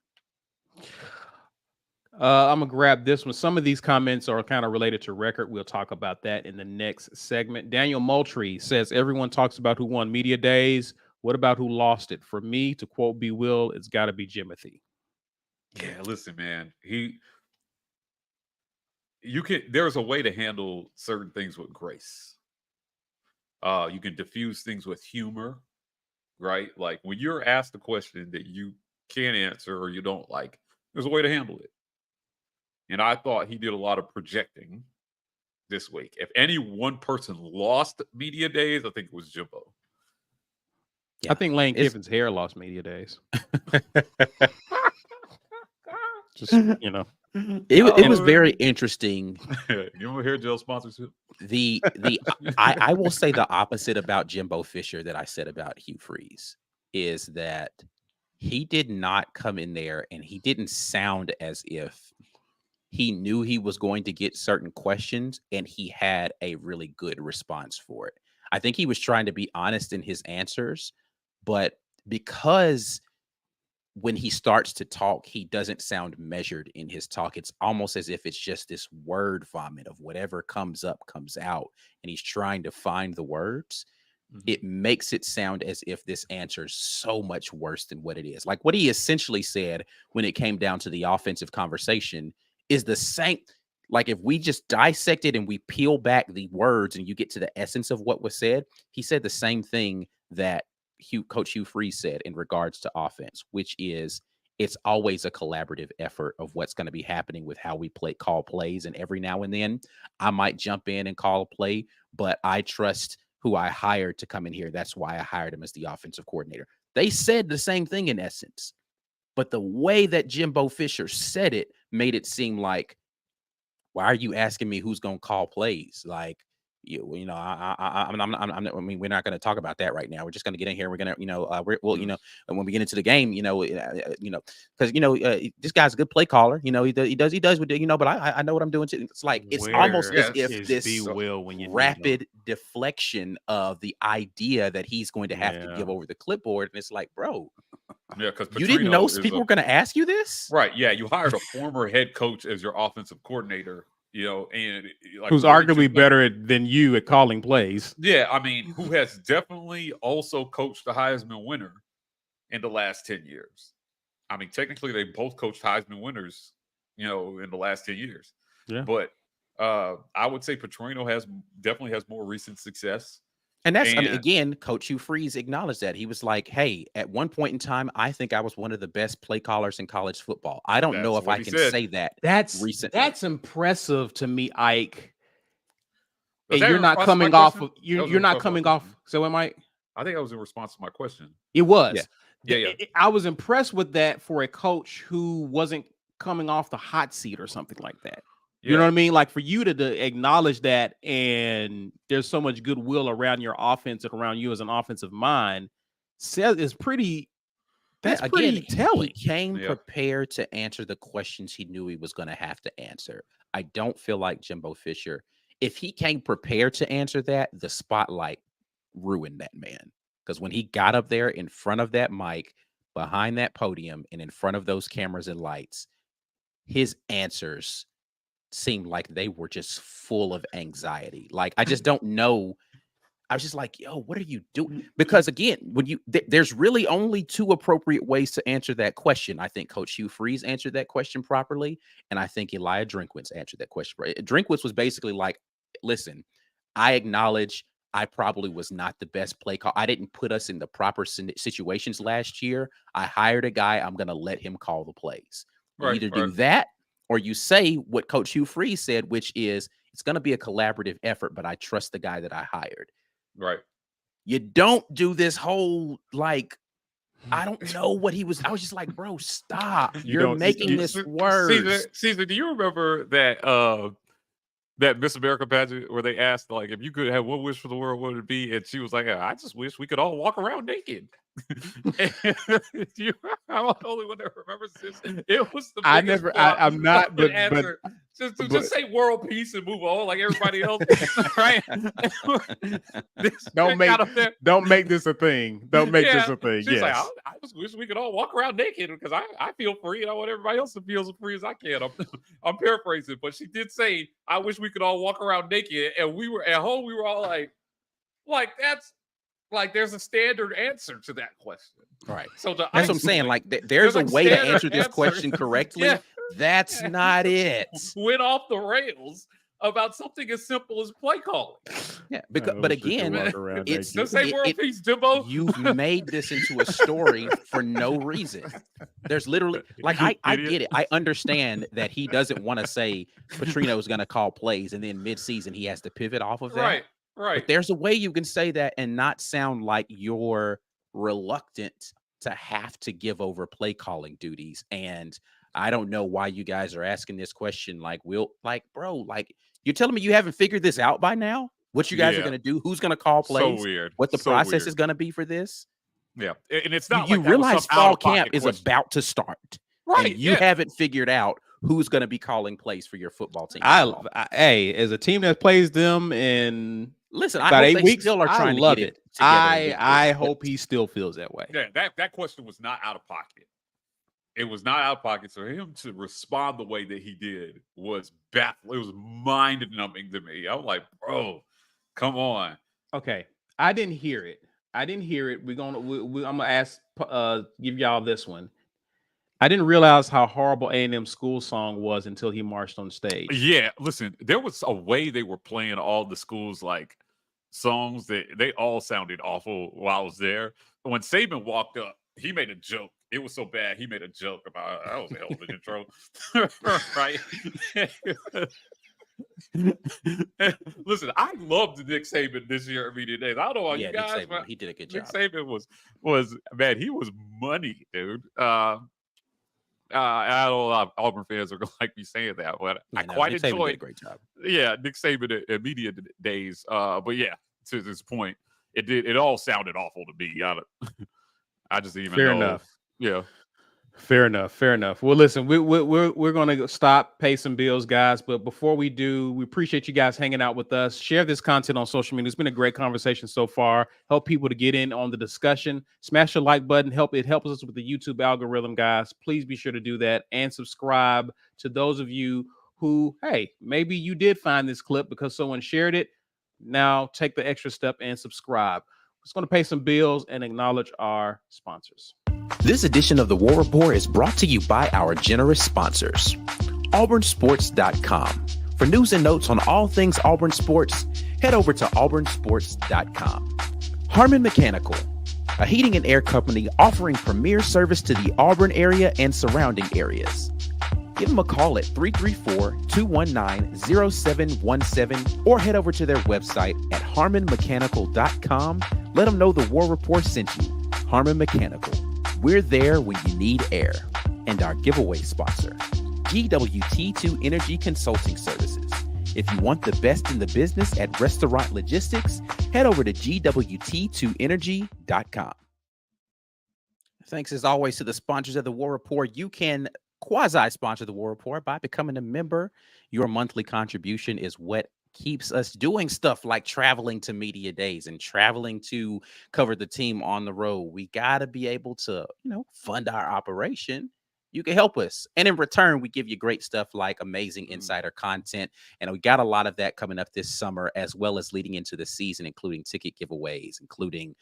I'm going to grab this one. Some of these comments are kind of related to record. We'll talk about that in the next segment. Daniel Moultrie says, everyone talks about who won media days. What about who lost it? For me, to quote B. Will, it's got to be Jimothy. Yeah, listen, man. There's a way to handle certain things with grace. You can diffuse things with humor, right? Like, when you're asked a question that you can't answer or you don't like, there's a way to handle it. And I thought he did a lot of projecting this week. If any one person lost media days, I think it was Jimbo. Yeah. I think Lane Kiffin's hair lost media days. Just, it was very interesting. You know, hair gel sponsorship. I will say the opposite about Jimbo Fisher that I said about Hugh Freeze is that he did not come in there and he didn't sound as if he knew he was going to get certain questions and he had a really good response for it. I think he was trying to be honest in his answers, but because when he starts to talk, he doesn't sound measured in his talk. It's almost as if it's just this word vomit of whatever comes up, comes out, and he's trying to find the words. it makes it sound as if this answer is so much worse than what it is. Like what he essentially said when it came down to the offensive conversation is the same. Like if we just dissect it and we peel back the words and you get to the essence of what was said, he said the same thing that Coach Hugh Freeze said in regards to offense, which is it's always a collaborative effort of what's going to be happening with how we call plays. And every now and then I might jump in and call a play, but I trust who I hired to come in here. That's why I hired him as the offensive coordinator. They said the same thing in essence, but the way that Jimbo Fisher said it made it seem like, why are you asking me who's going to call plays? Like, I mean, we're not going to talk about that right now. We're just going to get in here. We're going to, and when we get into the game, because this guy's a good play caller. He does, but I know what I'm doing. It's like it's almost as if this rapid deflection of the idea that he's going to have to give over the clipboard, and it's like, bro, because you didn't know people were going to ask you this, right? Yeah, you hired a former head coach as your offensive coordinator. And like, who's arguably better than you at calling plays. Yeah, I mean, who has definitely also coached the Heisman winner in the last 10 years. I mean, technically, they both coached Heisman winners, in the last 10 years. Yeah. But I would say Petrino definitely has more recent success. And that's, again, Coach Hugh Freeze acknowledged that. He was like, hey, at one point in time, I think I was one of the best play callers in college football. I don't know if I can say that. That's recently. That's impressive to me, Ike. And you're not coming off of you're not coming off. So am I? I think I was in response to my question. It was. Yeah. I was impressed with that for a coach who wasn't coming off the hot seat or something like that. You know what I mean? Like for you to acknowledge that, and there's so much goodwill around your offense and around you as an offensive mind, is pretty. That's pretty telling. He came prepared to answer the questions he knew he was going to have to answer. I don't feel like Jimbo Fisher, if he came prepared to answer that, the spotlight ruined that man. Because when he got up there in front of that mic, behind that podium, and in front of those cameras and lights, his answers seemed like they were just full of anxiety. Like, I just don't know. I was just like, yo, what are you doing? Because again, when there's really only two appropriate ways to answer that question. I think Coach Hugh Freeze answered that question properly, and I think Elijah Drinkwitz answered that question. Drinkwitz was basically like, listen, I acknowledge I probably was not the best play call. I didn't put us in the proper situations last year. I hired a guy. I'm going to let him call the plays. You either do that, or you say what Coach Hugh Freeze said, which is it's going to be a collaborative effort, but I trust the guy that I hired. Right. You don't do this whole, like, I don't know what he was. I was just like, bro, stop. You're making this worse. Caesar, do you remember that Miss America pageant where they asked, like, if you could have one wish for the world, what would it be? And she was like, I just wish we could all walk around naked. I'm the only one that remembers this. It was the I'm not, but just say world peace and move on like everybody else. Right? Don't make this a thing. Don't make this a thing. She's like, I just wish we could all walk around naked because I feel free and I want everybody else to feel as free as I can. I'm paraphrasing, but she did say, I wish we could all walk around naked. And we were at home, we were all like that's like there's a standard answer to that question. Right. So that's what I'm saying. Like there's a way to answer this question correctly. Yeah. That's not it. Went off the rails about something as simple as play calling. Yeah, but again, it's the same world piece, Jimbo. You've made this into a story for no reason. There's literally, like, I get it. I understand that he doesn't want to say Petrino is going to call plays, and then mid-season he has to pivot off of that. Right. But there's a way you can say that and not sound like you're reluctant to have to give over play calling duties. And I don't know why you guys are asking this question. Like, bro, like, you're telling me you haven't figured this out by now? What you guys are going to do? Who's going to call plays? So weird. What the process is going to be for this? Yeah. And it's not you realize fall camp is about to start. Right. And you haven't figured out who's going to be calling plays for your football team. Hey, as a team that plays them in listen, about I 8 weeks, still are trying to get it. I hope he still feels that way. Yeah, that question was not out of pocket. It was not out of pocket. So him to respond the way that he did was baffling. It was mind-numbing to me. I'm like, bro, come on. Okay. I didn't hear it. We're gonna. I'm gonna ask. Give y'all this one. I didn't realize how horrible A&M school song was until he marched on stage. Yeah, listen, there was a way they were playing all the schools like songs that they all sounded awful while I was there. When Saban walked up, he made a joke. It was so bad, he made a joke about that was a hell of an intro, right? Listen, I loved Nick Saban this year at Media Days. I don't know about you guys, Nick Saban, he did a good Nick job. Saban was man, he was money, dude. I don't know a lot of Auburn fans are gonna like me saying that, but I quite Nick Saban enjoyed. did a great job. Yeah, Nick Saban at Media Days. But yeah, to this point, it all sounded awful to me. I just didn't even Fair know. enough. Yeah. Fair enough. Well, listen, we're gonna stop, pay some bills, guys. But before we do, we appreciate you guys hanging out with us. Share this content on social media. It's been a great conversation so far. Help people to get in on the discussion. Smash the like button. It helps us with the YouTube algorithm, guys. Please be sure to do that and subscribe to those of you who, hey, maybe you did find this clip because someone shared it. Now take the extra step and subscribe. We're just going to pay some bills and acknowledge our sponsors. This edition of the War Report is brought to you by our generous sponsors. AuburnSports.com. For news and notes on all things Auburn Sports, head over to AuburnSports.com. Harmon Mechanical, a heating and air company offering premier service to the Auburn area and surrounding areas. Give them a call at 334-219-0717 or head over to their website at harmonmechanical.com. Let them know the War Report sent you. Harmon Mechanical. We're there when you need air. And our giveaway sponsor, GWT2 Energy Consulting Services. If you want the best in the business at restaurant logistics, head over to GWT2Energy.com. Thanks as always to the sponsors of the War Report. You can quasi-sponsor the War Report by becoming a member. Your monthly contribution is what keeps us doing stuff like traveling to media days and traveling to cover the team on the road. We got to be able to, fund our operation. You can help us. And in return, we give you great stuff like amazing insider content. And we got a lot of that coming up this summer, as well as leading into the season, including ticket giveaways, including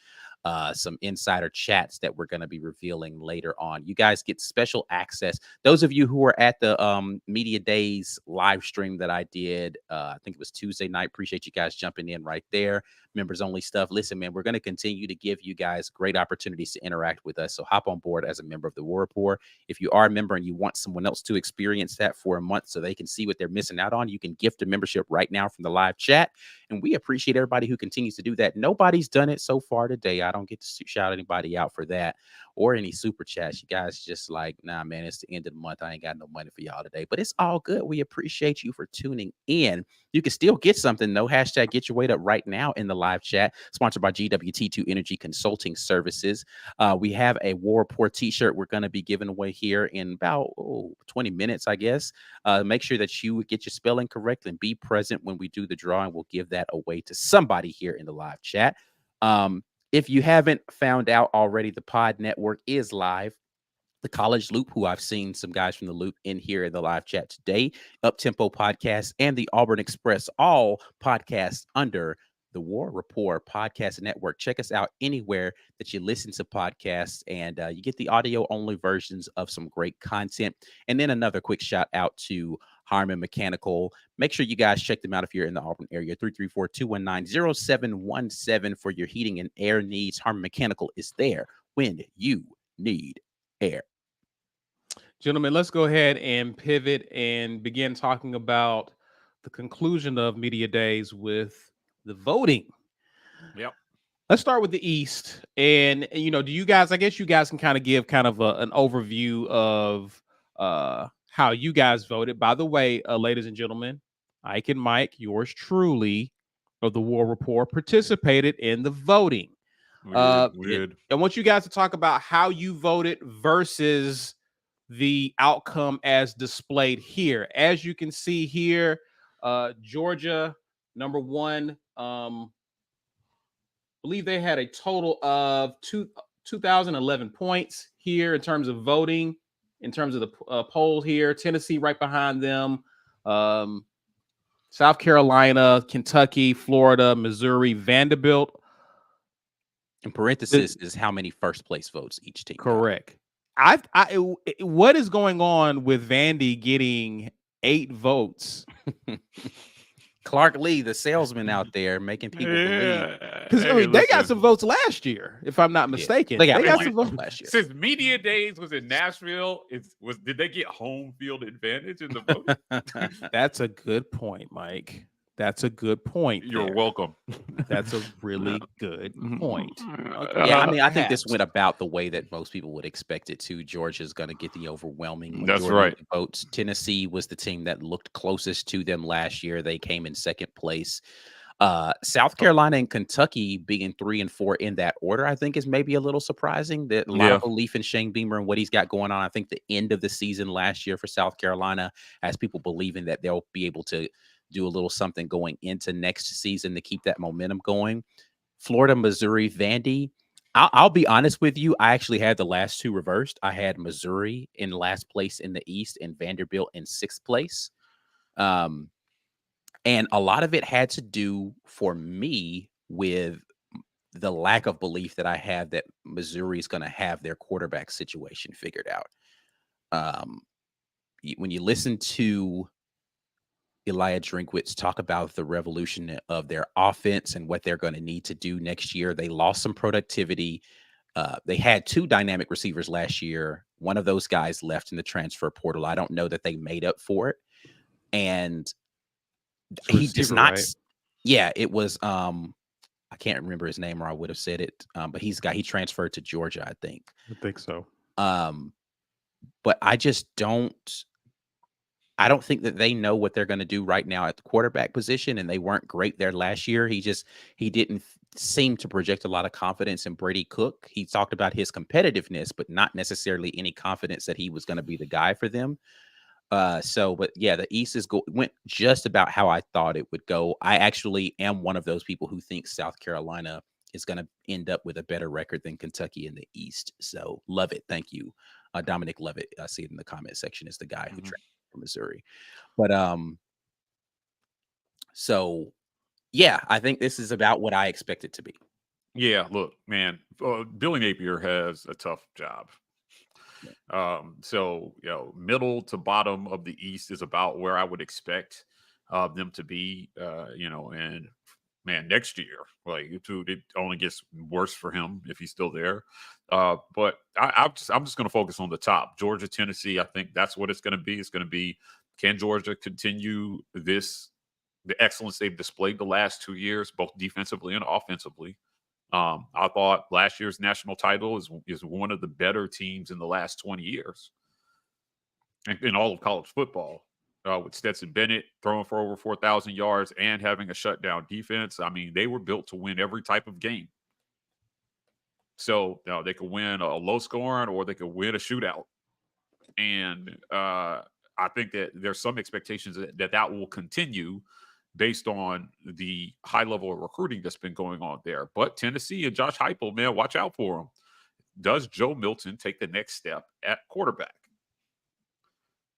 some insider chats that we're going to be revealing later on. You guys get special access. Those of you who are at the Media Days live stream that I did, I think it was Tuesday night. Appreciate you guys jumping in right there. Members only stuff. Listen, man, we're going to continue to give you guys great opportunities to interact with us. So hop on board as a member of the War Report. If you are a member and you want someone else to experience that for a month so they can see what they're missing out on, you can gift a membership right now from the live chat. And we appreciate everybody who continues to do that. Nobody's done it so far today. I don't get to shout anybody out for that or any super chats. You guys just like, nah, man, it's the end of the month. I ain't got no money for y'all today, but it's all good. We appreciate you for tuning in. You can still get something though. Hashtag get your weight up right now in the live chat, sponsored by GWT2 Energy Consulting Services. We have a War Report t-shirt we're going to be giving away here in about 20 minutes, I guess. Make sure that you get your spelling correct and be present when we do the drawing. We'll give that away to somebody here in the live chat. If you haven't found out already, the Pod Network is live. The College Loop, who I've seen some guys from the Loop in here in the live chat today, Up-Tempo Podcast, and the Auburn Express, all podcasts under the War Report Podcast Network. Check us out anywhere that you listen to podcasts, and you get the audio-only versions of some great content. And then another quick shout out to Harmon Mechanical. Make sure you guys check them out if you're in the Auburn area. 334-219-0717 for your heating and air needs. Harmon Mechanical is there when you need air. Gentlemen, let's go ahead and pivot and begin talking about the conclusion of Media Days with the voting. Yep. Let's start with the East. And, do you guys, I guess you guys can kind of give kind of an overview of how you guys voted. By the way, ladies and gentlemen, Ike and Mike, yours truly of the War Report, participated in the voting. Weird. I want you guys to talk about how you voted versus the outcome as displayed here. As you can see here, Georgia, number one, believe they had a total of 2,011 points here in terms of voting, in terms of the poll here. Tennessee right behind them. South Carolina, Kentucky, Florida, Missouri, Vanderbilt In parenthesis is how many first place votes each team got. Correct. What is going on with Vandy getting 8 votes? Clark Lee, the salesman out there, making people believe. Because they got some votes last year, if I'm not mistaken. They They got got some votes last year. Since media days was in Nashville, did they get home field advantage in the vote? That's a good point, Mike. That's a good point. You're there. welcome. That's a really good point. Yeah, I mean, I think this went about the way that most people would expect it to. Georgia's going to get the overwhelming majority of the votes. Tennessee was the team that looked closest to them last year. They came in second place. South Carolina and Kentucky being 3 and 4 in that order, I think is maybe a little surprising. That a lot of belief in Shane Beamer and what he's got going on. I think the end of the season last year for South Carolina has people believing that they'll be able to do a little something going into next season to keep that momentum going. Florida, Missouri, Vandy. I'll be honest with you. I actually had the last two reversed. I had Missouri in last place in the East and Vanderbilt in 6th place. And a lot of it had to do for me with the lack of belief that I have that Missouri is going to have their quarterback situation figured out. When you listen to Elijah Drinkwitz talk about the revolution of their offense and what they're going to need to do next year, they lost some productivity. They had 2 dynamic receivers last year. One of those guys left in the transfer portal. I don't know that they made up for it. And he does not. Right? Yeah, it was. I can't remember his name, or I would have said it. But he transferred to Georgia, I think. I think so. But I just don't. I don't think that they know what they're going to do right now at the quarterback position, and they weren't great there last year. He didn't seem to project a lot of confidence in Brady Cook. He talked about his competitiveness, but not necessarily any confidence that he was going to be the guy for them. But yeah, the East went just about how I thought it would go. I actually am one of those people who thinks South Carolina is going to end up with a better record than Kentucky in the East. So love it. Thank you. Dominic Levitt, I see it in the comment section, is the guy who trained for Missouri. But so yeah, I think this is about what I expect it to be. Yeah, look, man, Billy Napier has a tough job. So, middle to bottom of the East is about where I would expect them to be, and man, next year, it only gets worse for him if he's still there. But I'm just going to focus on the top. Georgia, Tennessee, I think that's what it's going to be. It's going to be, can Georgia continue the excellence they've displayed the last 2 years, both defensively and offensively? I thought last year's national title is one of the better teams in the last 20 years in all of college football, with Stetson Bennett throwing for over 4,000 yards and having a shutdown defense. I mean, they were built to win every type of game. So they could win a low scoring or they could win a shootout. And I think that there's some expectations that will continue based on the high level of recruiting that's been going on there. But Tennessee and Josh Heupel, man, watch out for him. Does Joe Milton take the next step at quarterback?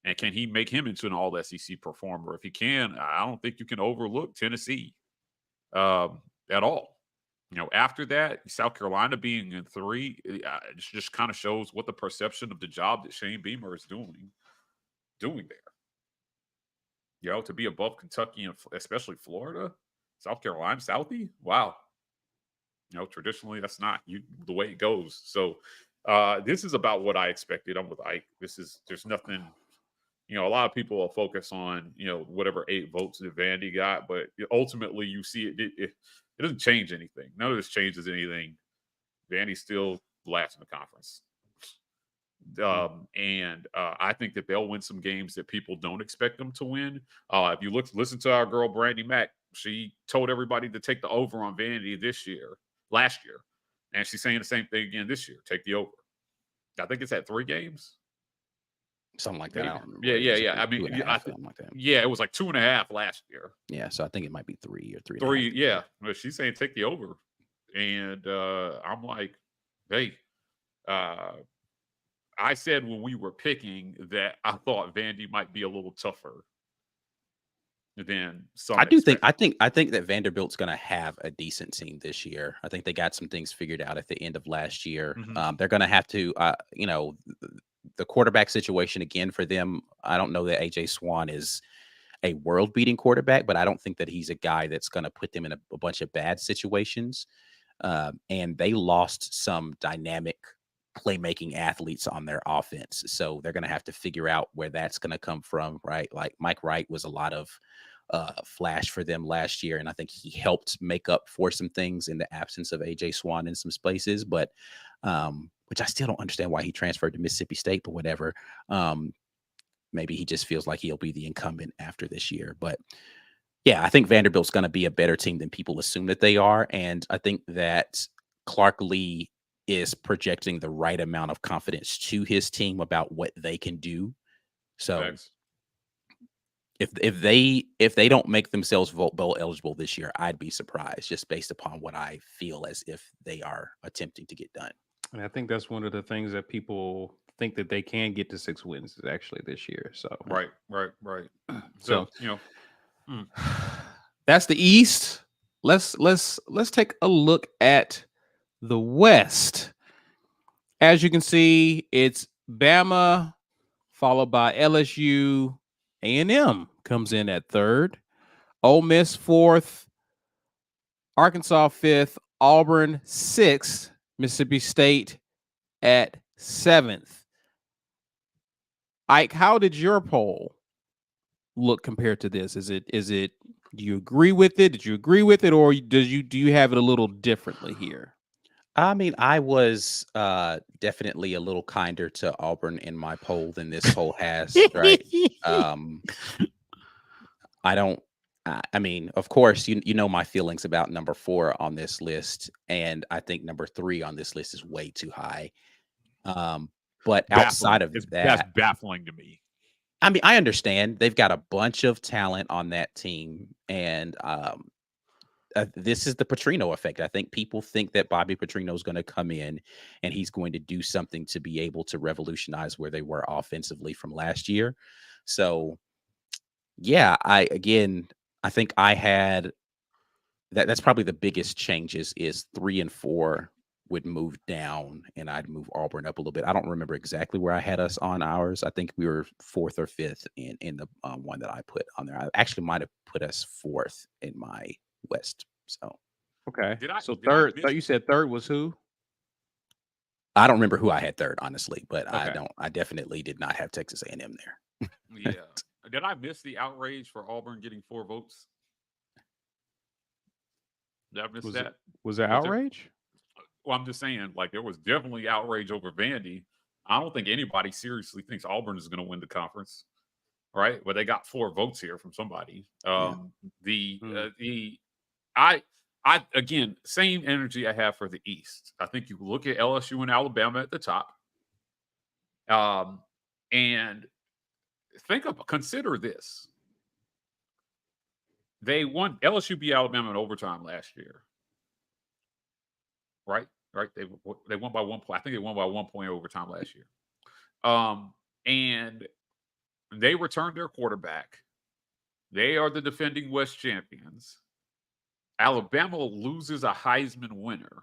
And can he make him into an all-SEC performer? If he can, I don't think you can overlook Tennessee at all. After that, South Carolina being in 3, it just kind of shows what the perception of the job that Shane Beamer is doing there. To be above Kentucky and especially Florida, South Carolina, Southie, wow. Traditionally that's not the way it goes. So this is about what I expected. I'm with Ike. There's nothing. A lot of people will focus on whatever 8 votes that Vandy got, but ultimately you see it doesn't change anything. None of this changes anything. Vandy's still last in the conference. And I think that they'll win some games that people don't expect them to win. If you listen to our girl Brandy Mack, she told everybody to take the over on Vandy last year, and she's saying the same thing again this year. Take the over. I think it's at 3 games, something like that. I don't remember. Yeah. I mean, something like that. Yeah, it was like 2.5 last year. Yeah, so I think it might be 3 or 3. 3, yeah. But she's saying take the over, and I'm like, hey. I said when we were picking that I thought Vandy might be a little tougher than some. I do think I think that Vanderbilt's going to have a decent team this year. I think they got some things figured out at the end of last year. They're going to have to, the quarterback situation again for them. I don't know that AJ Swan is a world-beating quarterback, but I don't think that he's a guy that's going to put them in a bunch of bad situations. And they lost some dynamic playmaking athletes on their offense. So they're going to have to figure out where that's going to come from, right? Like Mike Wright was a lot of flash for them last year. And I think he helped make up for some things in the absence of AJ Swan in some spaces, but which I still don't understand why he transferred to Mississippi State, but whatever. Maybe he just feels like he'll be the incumbent after this year. But yeah, I think Vanderbilt's going to be a better team than people assume that they are. And I think that Clark Lee is projecting the right amount of confidence to his team about what they can do. So Thanks. if they don't make themselves bowl eligible this year, I'd be surprised just based upon what I feel as if they are attempting to get done. And I think that's one of the things that people think that they can get to 6 wins is actually this year. So Right. So that's the East. Let's take a look at the West. As you can see, it's Bama followed by LSU. A&M comes in at 3rd. Ole Miss 4th. Arkansas 5th. Auburn 6th. Mississippi State at 7th. Ike, how did your poll look compared to this? Is it do you agree with it? Did you agree with it, or do you have it a little differently here? I mean, I was definitely a little kinder to Auburn in my poll than this poll has, right? I mean, of course, you know my feelings about number 4 on this list, and I think number 3 on this list is way too high. But outside of that, that's baffling to me. I mean, I understand they've got a bunch of talent on that team, and this is the Petrino effect. I think people think that Bobby Petrino is going to come in and he's going to do something to be able to revolutionize where they were offensively from last year. So, yeah, I think I had that's probably the biggest changes is 3 and 4 would move down and I'd move Auburn up a little bit. I don't remember exactly where I had us on ours. I think we were 4th or 5th in the one that I put on there. I actually might have put us 4th in my West. So okay. Third, you said 3rd was who? I don't remember who I had 3rd, honestly, but okay. I definitely did not have Texas A&M there. Yeah. Did I miss the outrage for Auburn getting 4 votes? Did I miss that? Was there outrage? Well, I'm just saying, like, there was definitely outrage over Vandy. I don't think anybody seriously thinks Auburn is going to win the conference, right? But they got 4 votes here from somebody. I again, same energy I have for the East. I think you look at LSU and Alabama at the top, and consider this: LSU beat Alabama in overtime last year. Right. They won by 1 point. I think they won by 1 point overtime last year. And they returned their quarterback. They are the defending West champions. Alabama loses a Heisman winner.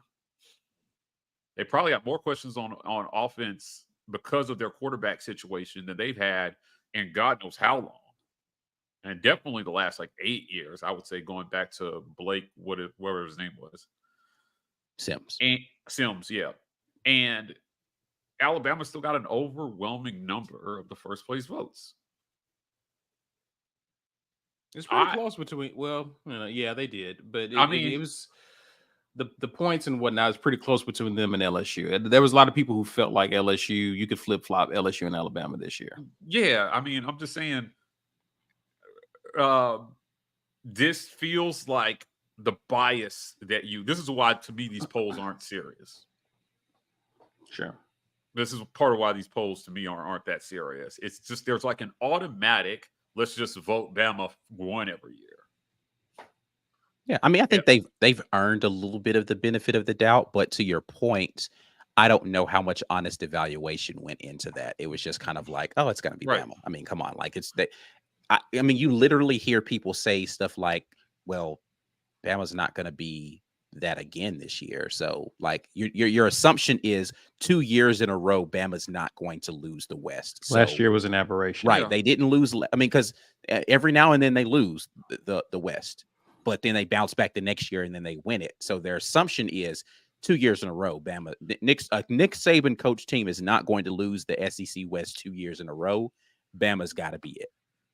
They probably got more questions on offense because of their quarterback situation than they've had in God knows how long. And definitely the last 8 years, I would say, going back to Blake, whatever his name was. Sims, yeah. And Alabama still got an overwhelming number of the first place votes. It's pretty close between. Well, yeah, they did, but it was the points and whatnot is pretty close between them and LSU. There was a lot of people who felt like LSU, you could flip flop LSU and Alabama this year. Yeah, I mean, I'm just saying, this feels like the bias that this is why, to me, these polls aren't serious. Sure. This is part of why these polls, to me, aren't that serious. It's just there's an automatic, let's just vote Bama 1 every year. Yeah, I mean, I think they've earned a little bit of the benefit of the doubt, but to your point, I don't know how much honest evaluation went into that. It was just kind of like, oh, it's going to be Bama. I mean, come on, I mean, you literally hear people say stuff like, well, Bama's not going to be that again this year. So like your assumption is 2 years in a row, Bama's not going to lose the West. So, Last year was an aberration. right. Yeah. They didn't lose. I mean, because every now and then they lose the West, but then they bounce back the next year and then they win it. So their assumption is 2 years in a row, Bama, Nick Saban coach team is not going to lose the SEC West 2 years in a row. Bama's got to be it.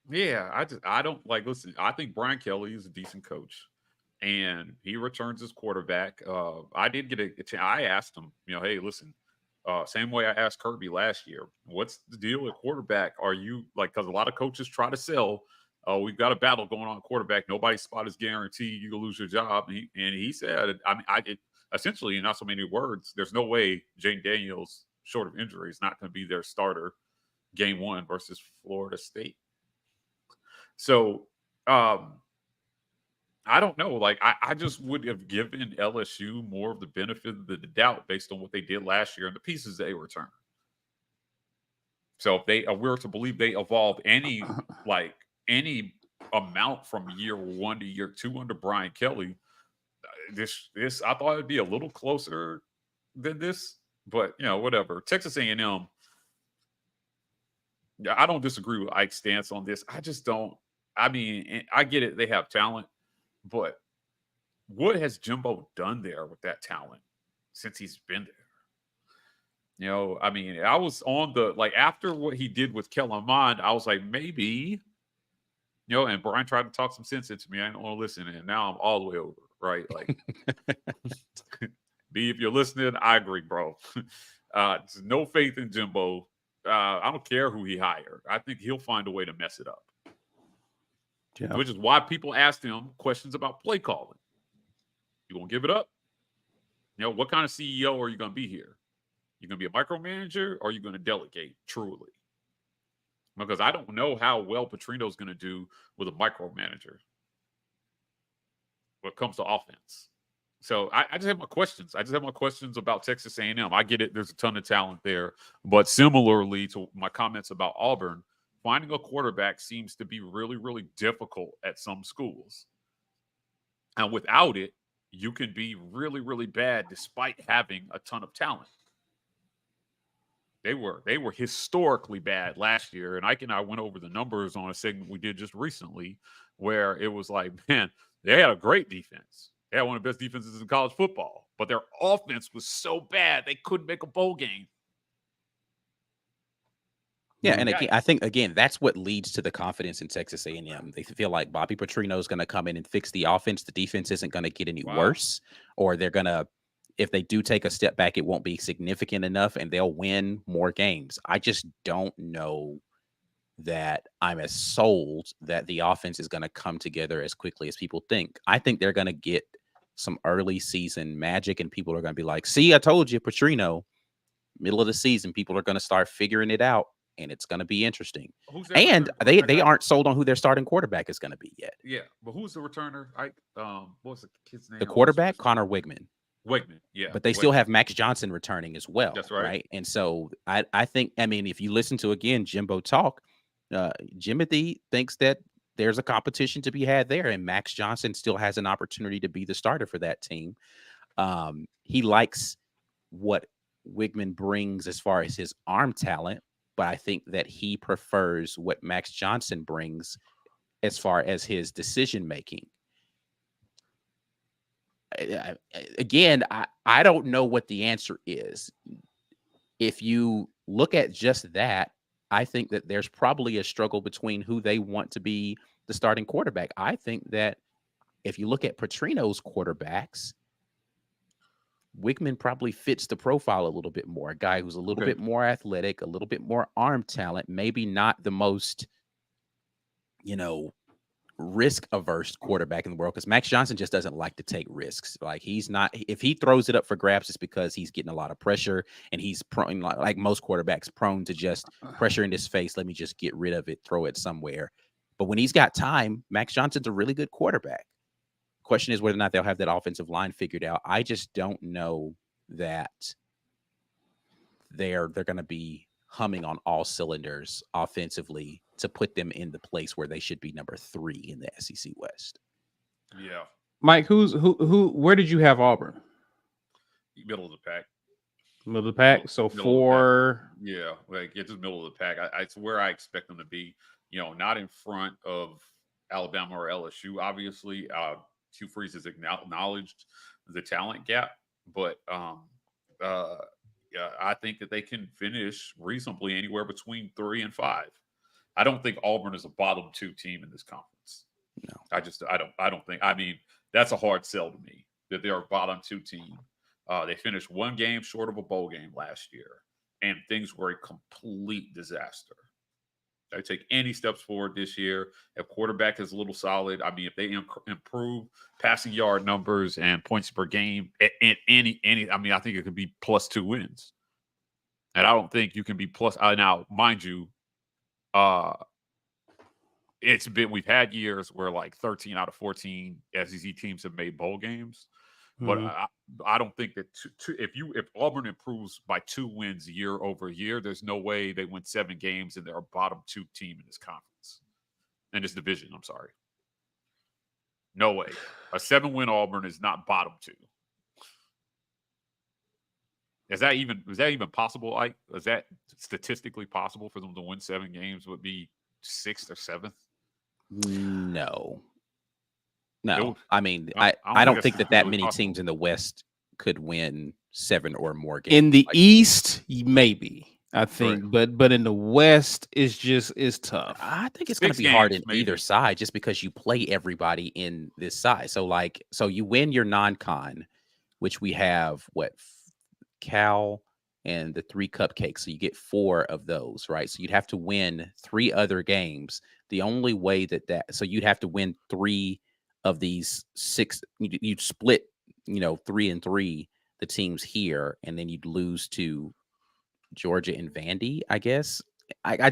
Yeah, I don't like, listen, I think Brian Kelly is a decent coach and he returns his quarterback. I did get I asked him, hey, listen, same way I asked Kirby last year, what's the deal with quarterback? Are you like, because a lot of coaches try to sell, we've got a battle going on quarterback. Nobody's spot is guaranteed. You can lose your job. And he said, essentially, in not so many words, there's no way Jane Daniels, short of injury, is not going to be their starter game 1 versus Florida State. So, I don't know. Like, I just would have given LSU more of the benefit of the doubt based on what they did last year and the pieces they returned. So, if they were to believe they evolved any amount from year 1 to year 2 under Brian Kelly, this I thought it'd be a little closer than this. But whatever. Texas A&M. I don't disagree with Ike's stance on this. I just don't. I mean, I get it. They have talent, but what has Jimbo done there with that talent since he's been there? I mean, I was on after what he did with Kellen Mond, I was like, maybe, and Brian tried to talk some sense into me. I didn't want to listen. And now I'm all the way over, right? Like, B, if you're listening, I agree, bro. No faith in Jimbo. I don't care who he hired. I think he'll find a way to mess it up. Yeah. Which is why people asked him questions about play calling. You gonna give it up? What kind of CEO are you gonna be here? You gonna be a micromanager or are you gonna delegate truly? Because I don't know how well Petrino's gonna do with a micromanager when it comes to offense. So I just have my questions. I just have my questions about Texas A&M. I get it. There's a ton of talent there. But similarly to my comments about Auburn, finding a quarterback seems to be really, really difficult at some schools. And without it, you can be really, really bad despite having a ton of talent. They were historically bad last year. And Ike and I went over the numbers on a segment we did just recently where it was like, man, they had a great defense. They had one of the best defenses in college football. But their offense was so bad, they couldn't make a bowl game. Yeah, and again, I think that's what leads to the confidence in Texas A&M. They feel like Bobby Petrino is going to come in and fix the offense. The defense isn't going to get any worse, or they're going to, if they do take a step back, it won't be significant enough, and they'll win more games. I just don't know that I'm as sold that the offense is going to come together as quickly as people think. I think they're going to get some early season magic, and people are going to be like, "See, I told you, Petrino." Middle of the season, people are going to start figuring it out. And it's going to be interesting. And they aren't sold on who their starting quarterback is going to be yet. Yeah, but who's the returner? What was the kid's name? The quarterback, Connor Wigman. Yeah. But they still have Max Johnson returning as well. That's right. And so I think, I mean, if you listen to, again, Jimbo talk, Jimothy thinks that there's a competition to be had there. And Max Johnson still has an opportunity to be the starter for that team. He likes what Wigman brings as far as his arm talent. But I think that he prefers what Max Johnson brings as far as his decision making. Again, I don't know what the answer is. If you look at just that, I think that there's probably a struggle between who they want to be the starting quarterback. I think that if you look at Petrino's quarterbacks, Wigman probably fits the profile a little bit more. A guy who's a little bit more athletic, a little bit more arm talent, maybe not the most, risk averse quarterback in the world. Because Max Johnson just doesn't like to take risks. Like he's not, if he throws it up for grabs, it's because he's getting a lot of pressure and he's prone, like most quarterbacks, prone to just pressure in his face. Let me just get rid of it, throw it somewhere. But when he's got time, Max Johnson's a really good quarterback. Question is whether or not they'll have that offensive line figured out. I just don't know that they're going to be humming on all cylinders offensively to put them in the place where they should be number 3 in the SEC West. Yeah. Mike, where did you have Auburn? Middle of the pack. Middle of the pack. So middle 4. Yeah, like it's just middle of the pack. It's where I expect them to be. Not in front of Alabama or LSU. Obviously, Hugh Freeze has acknowledged the talent gap, but yeah, I think that they can finish reasonably anywhere between 3 and 5. I don't think Auburn is a bottom 2 team in this conference. No, I don't think. I mean, that's a hard sell to me that they're a bottom 2 team. They finished 1 game short of a bowl game last year, and things were a complete disaster. They take any steps forward this year. If quarterback is a little solid, I mean, if they improve passing yard numbers and points per game, any, I mean, I think it could be +2 wins. And I don't think you can be plus. Now, mind you, we've had years where like 13 out of 14 SEC teams have made bowl games. But I don't think that if Auburn improves by 2 wins year over year, there's no way they win 7 games and they're a bottom 2 team in this conference, in this division. I'm sorry, no way. A 7-win Auburn is not bottom 2. Is that even possible? Is that statistically possible for them to win 7 games? Would be 6th or 7th? No, I mean, I don't think that many teams in the West could win 7 or more games. In the East, maybe, I think, right. but in the West, it's tough. I think it's going to be hard in either side, just because you play everybody in this side. So you win your non-con, which we have Cal and the 3 cupcakes. So you get 4 of those, right? So you'd have to win 3 other games. The only way so you'd have to win 3 of these 6. You'd split, 3 and 3, the teams here, and then you'd lose to Georgia and Vandy, I guess. I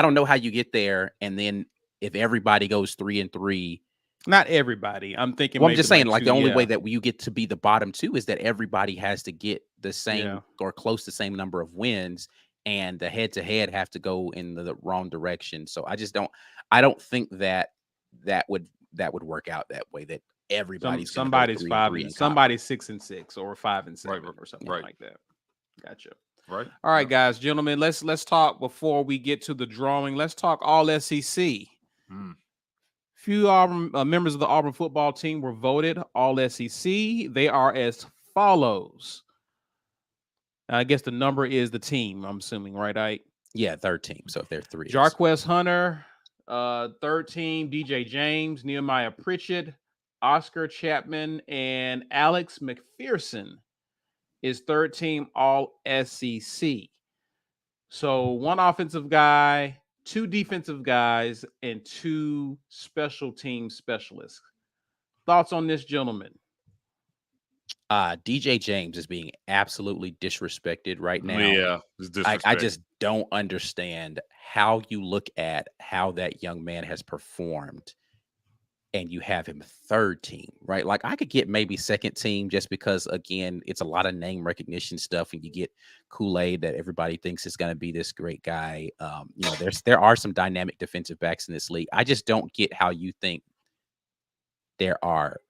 don't know how you get there. And then if everybody goes 3 and 3, not everybody. I'm thinking. Well, I'm just saying, the only way that you get to be the bottom 2 is that everybody has to get the same or close to the same number of wins, and the head-to-head have to go in the wrong direction. So I don't think that would work out that way. That everybody's somebody's 5 and somebody's 6 and 6 or 5 and 7 or something like that. Gotcha. Right. All right, guys, gentlemen. Let's talk before we get to the drawing. Let's talk all SEC. Few members of the Auburn football team were voted all SEC. They are as follows. I guess the number is the team, I'm assuming, right, Ike? Yeah, 3rd team. So if they're 3. Jarquez Hunter, 3rd team, DJ James, Nehemiah Pritchett, Oscar Chapman, and Alex McPherson is 3rd team all SEC. So 1 offensive guy, 2 defensive guys, and 2 special team specialists. Thoughts on this, gentleman? DJ James is being absolutely disrespected right now. Yeah, I just don't understand how you look at how that young man has performed and you have him 3rd team, right? Like, I could get maybe 2nd team just because, again, it's a lot of name recognition stuff, and you get Kool-Aid that everybody thinks is going to be this great guy. There are some dynamic defensive backs in this league. I just don't get how you think there are.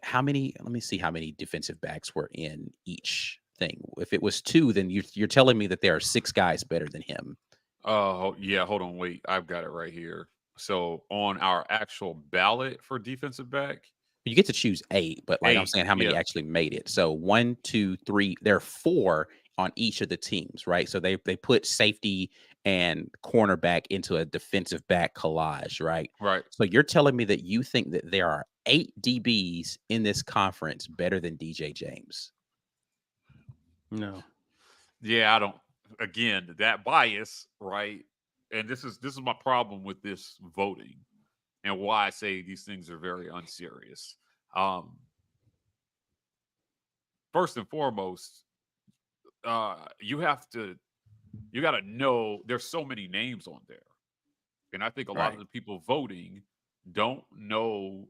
How many? Let me see how many defensive backs were in each thing. If it was 2, then you're telling me that there are 6 guys better than him. Oh, yeah. Hold on. Wait. I've got it right here. So on our actual ballot for defensive back, you get to choose 8, but I'm saying how many actually made it. So 1, 2, 3. There are 4 on each of the teams, right? So they put safety and cornerback into a defensive back collage, right? Right. So you're telling me that you think that there are 8 DBs in this conference better than DJ James? No. Yeah, I don't. Again, that bias, right? And this is my problem with this voting, and why I say these things are very unserious. First and foremost, you got to know there's so many names on there, and I think a lot of the people voting don't know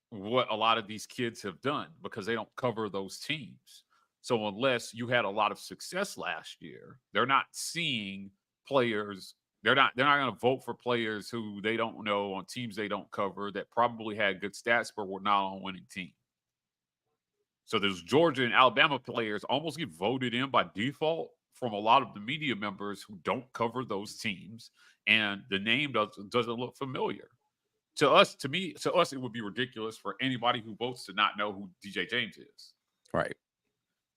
what a lot of these kids have done because they don't cover those teams. So unless you had a lot of success last year, they're not seeing players They're not going to vote for players who they don't know on teams they don't cover that probably had good stats but were not on a winning team. So those Georgia and Alabama players almost get voted in by default from a lot of the media members who don't cover those teams, and the name doesn't look familiar. To us, it would be ridiculous for anybody who votes to not know who DJ James is. Right.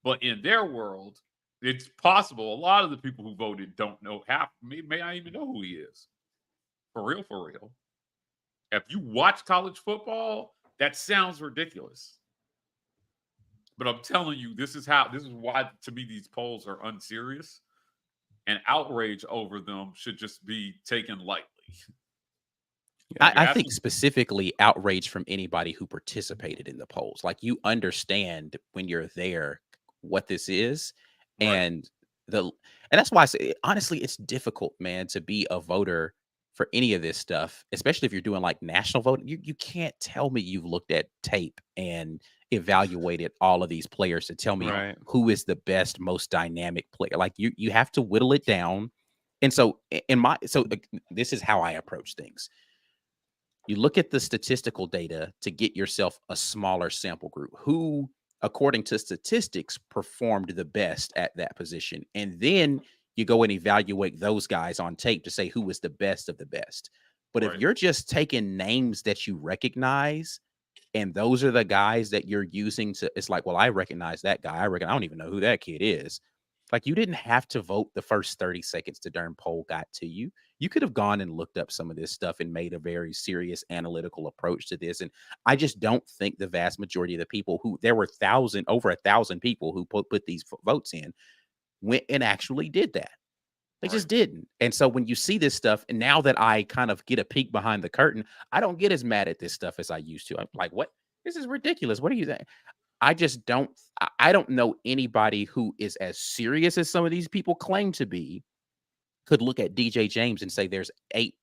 But in their world, it's possible a lot of the people who voted don't know may not even know who he is. For real. If you watch college football, that sounds ridiculous. But I'm telling you, this is why, to me, these polls are unserious, and outrage over them should just be taken lightly. I think specifically outrage from anybody who participated in the polls. Like, you understand when you're there what this is, Right. and that's why I say, honestly, it's difficult, man, to be a voter for any of this stuff, especially if you're doing like national voting. You can't tell me you've looked at tape and evaluated all of these players to tell me who is the best, most dynamic player. Like, you have to whittle it down. And so this is how I approach things. You look at the statistical data to get yourself a smaller sample group who, according to statistics, performed the best at that position. And then you go and evaluate those guys on tape to say who was the best of the best. But if you're just taking names that you recognize, and those are the guys that you're using it's like, well, I recognize that guy. I don't even know who that kid is. Like, you didn't have to vote the first 30 seconds the darn poll got to you. You could have gone and looked up some of this stuff and made a very serious analytical approach to this. And I just don't think the vast majority of the people there were over 1,000 people who put these votes in, went and actually did that. They just didn't. And so when you see this stuff, and now that I kind of get a peek behind the curtain, I don't get as mad at this stuff as I used to. I'm like, what? This is ridiculous. What are you saying? I don't know anybody who is as serious as some of these people claim to be could look at DJ James and say there's 8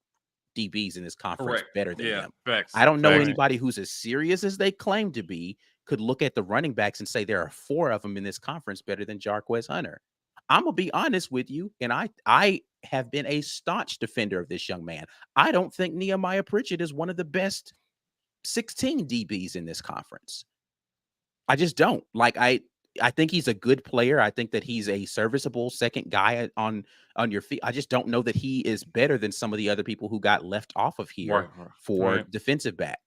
DBs in this conference better than him. Facts. I don't know anybody who's as serious as they claim to be could look at the running backs and say there are 4 of them in this conference better than Jarquez Hunter. I'm going to be honest with you, and I have been a staunch defender of this young man. I don't think Nehemiah Pritchett is one of the best 16 DBs in this conference. I just don't. Like, I think he's a good player. I think that he's a serviceable second guy on your feet. I just don't know that he is better than some of the other people who got left off of here for defensive back.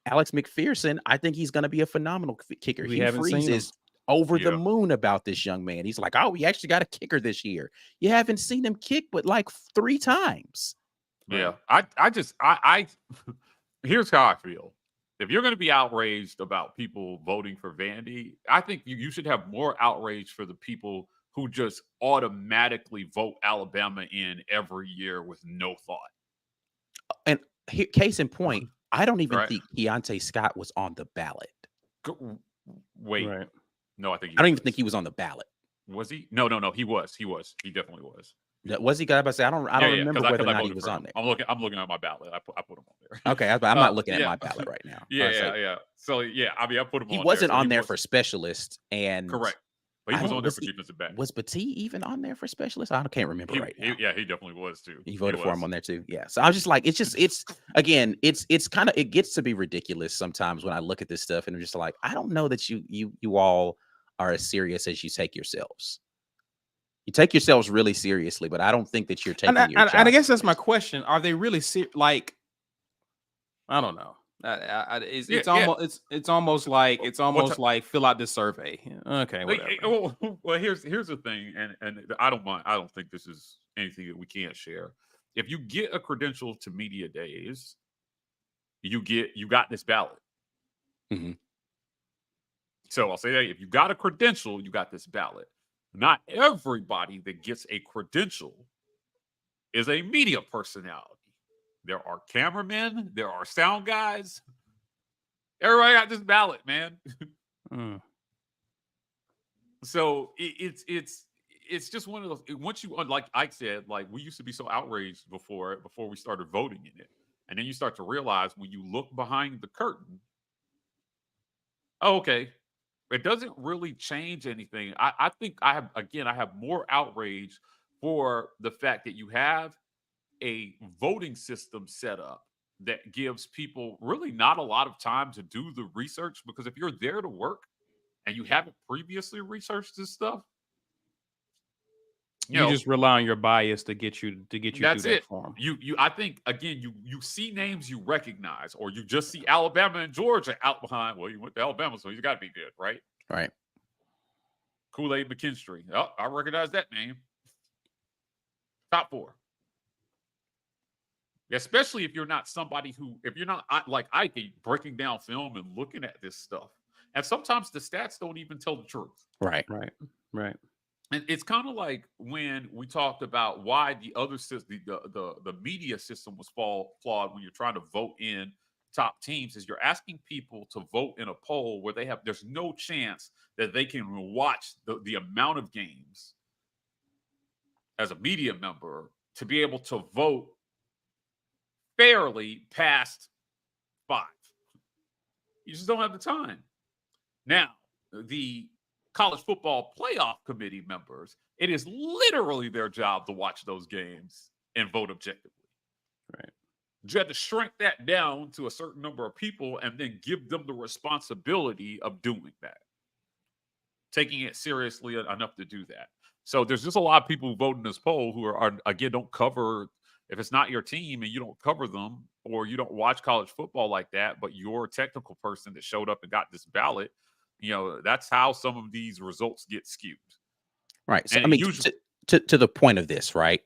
Alex McPherson, I think he's going to be a phenomenal kicker. Hugh Freeze is over the moon about this young man. He's like, oh, we actually got a kicker this year. You haven't seen him kick but like 3 times. Yeah. I here's how I feel. If you're going to be outraged about people voting for Vandy, I think you should have more outrage for the people who just automatically vote Alabama in every year with no thought. And case in point, I don't even think Keontae Scott was on the ballot. Wait. No, I don't even think he was on the ballot. Was he? No. He was. He definitely was. Was he? I don't remember whether or not he was on there. I'm looking at my ballot. I put him on there. Okay, I'm not looking at my ballot right now. Yeah. So I mean, I put him. He wasn't on there for specialist, and correct. But he was on there for defensive back. Was Batee even on there for specialist? I can't remember right now. He definitely was too. He voted for him on there too. Yeah. So I was just like, it's kind of, it gets to be ridiculous sometimes when I look at this stuff, and I'm just like, I don't know that you all are as serious as you take yourselves. You take yourselves really seriously, but I don't think that you're taking your job. And I guess that's my question. Are they really like, I don't know. It's almost like fill out this survey. Okay, whatever. Well, here's the thing, and I don't mind. I don't think this is anything that we can't share. If you get a credential to media days, you got this ballot. Mm-hmm. So I'll say that if you got a credential, you got this ballot. Not everybody that gets a credential is a media personality. There are cameramen, there are sound guys. Everybody got this ballot, man. So it's just one of those. Once you, like Ike said, like we used to be so outraged before we started voting in it, and then you start to realize when you look behind the curtain, oh, okay, it doesn't really change anything. I think I have more outrage for the fact that you have a voting system set up that gives people really not a lot of time to do the research, because if you're there to work and you haven't previously researched this stuff, you just rely on your bias to get you through that form. I think again, you see names you recognize, or you just see Alabama and Georgia out behind. Well, you went to Alabama, so you got to be good, right? Right. Kool-Aid McKinstry. Oh, I recognize that name. Top 4. Especially if you're not somebody if you're not like Ike, breaking down film and looking at this stuff. And sometimes the stats don't even tell the truth. Right. And it's kind of like when we talked about why the other system, the media system was flawed when you're trying to vote in top teams, is you're asking people to vote in a poll where there's no chance that they can watch the amount of games as a media member to be able to vote fairly past 5. You just don't have the time. Now, the college football playoff committee members, it is literally their job to watch those games and vote objectively. Right. You have to shrink that down to a certain number of people and then give them the responsibility of doing that, taking it seriously enough to do that. So there's just a lot of people who vote in this poll who are again, don't cover, if it's not your team and you don't cover them, or you don't watch college football like that, but you're a technical person that showed up and got this ballot, that's how some of these results get skewed. Right. So, usually, to the point of this, right?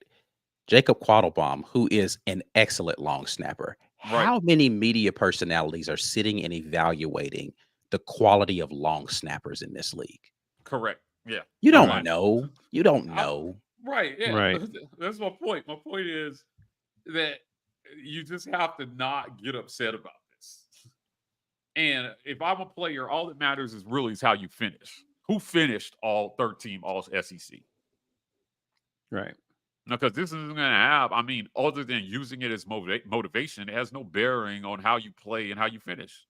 Jacob Quattlebaum, who is an excellent long snapper. Right. How many media personalities are sitting and evaluating the quality of long snappers in this league? Correct. Yeah. You don't know. You don't know. Right. Yeah. Right. That's my point. My point is that you just have to not get upset about this. And if I'm a player, all that matters is how you finish. Who finished all third team, all SEC? Right. Because this isn't going to have, other than using it as motivation, it has no bearing on how you play and how you finish.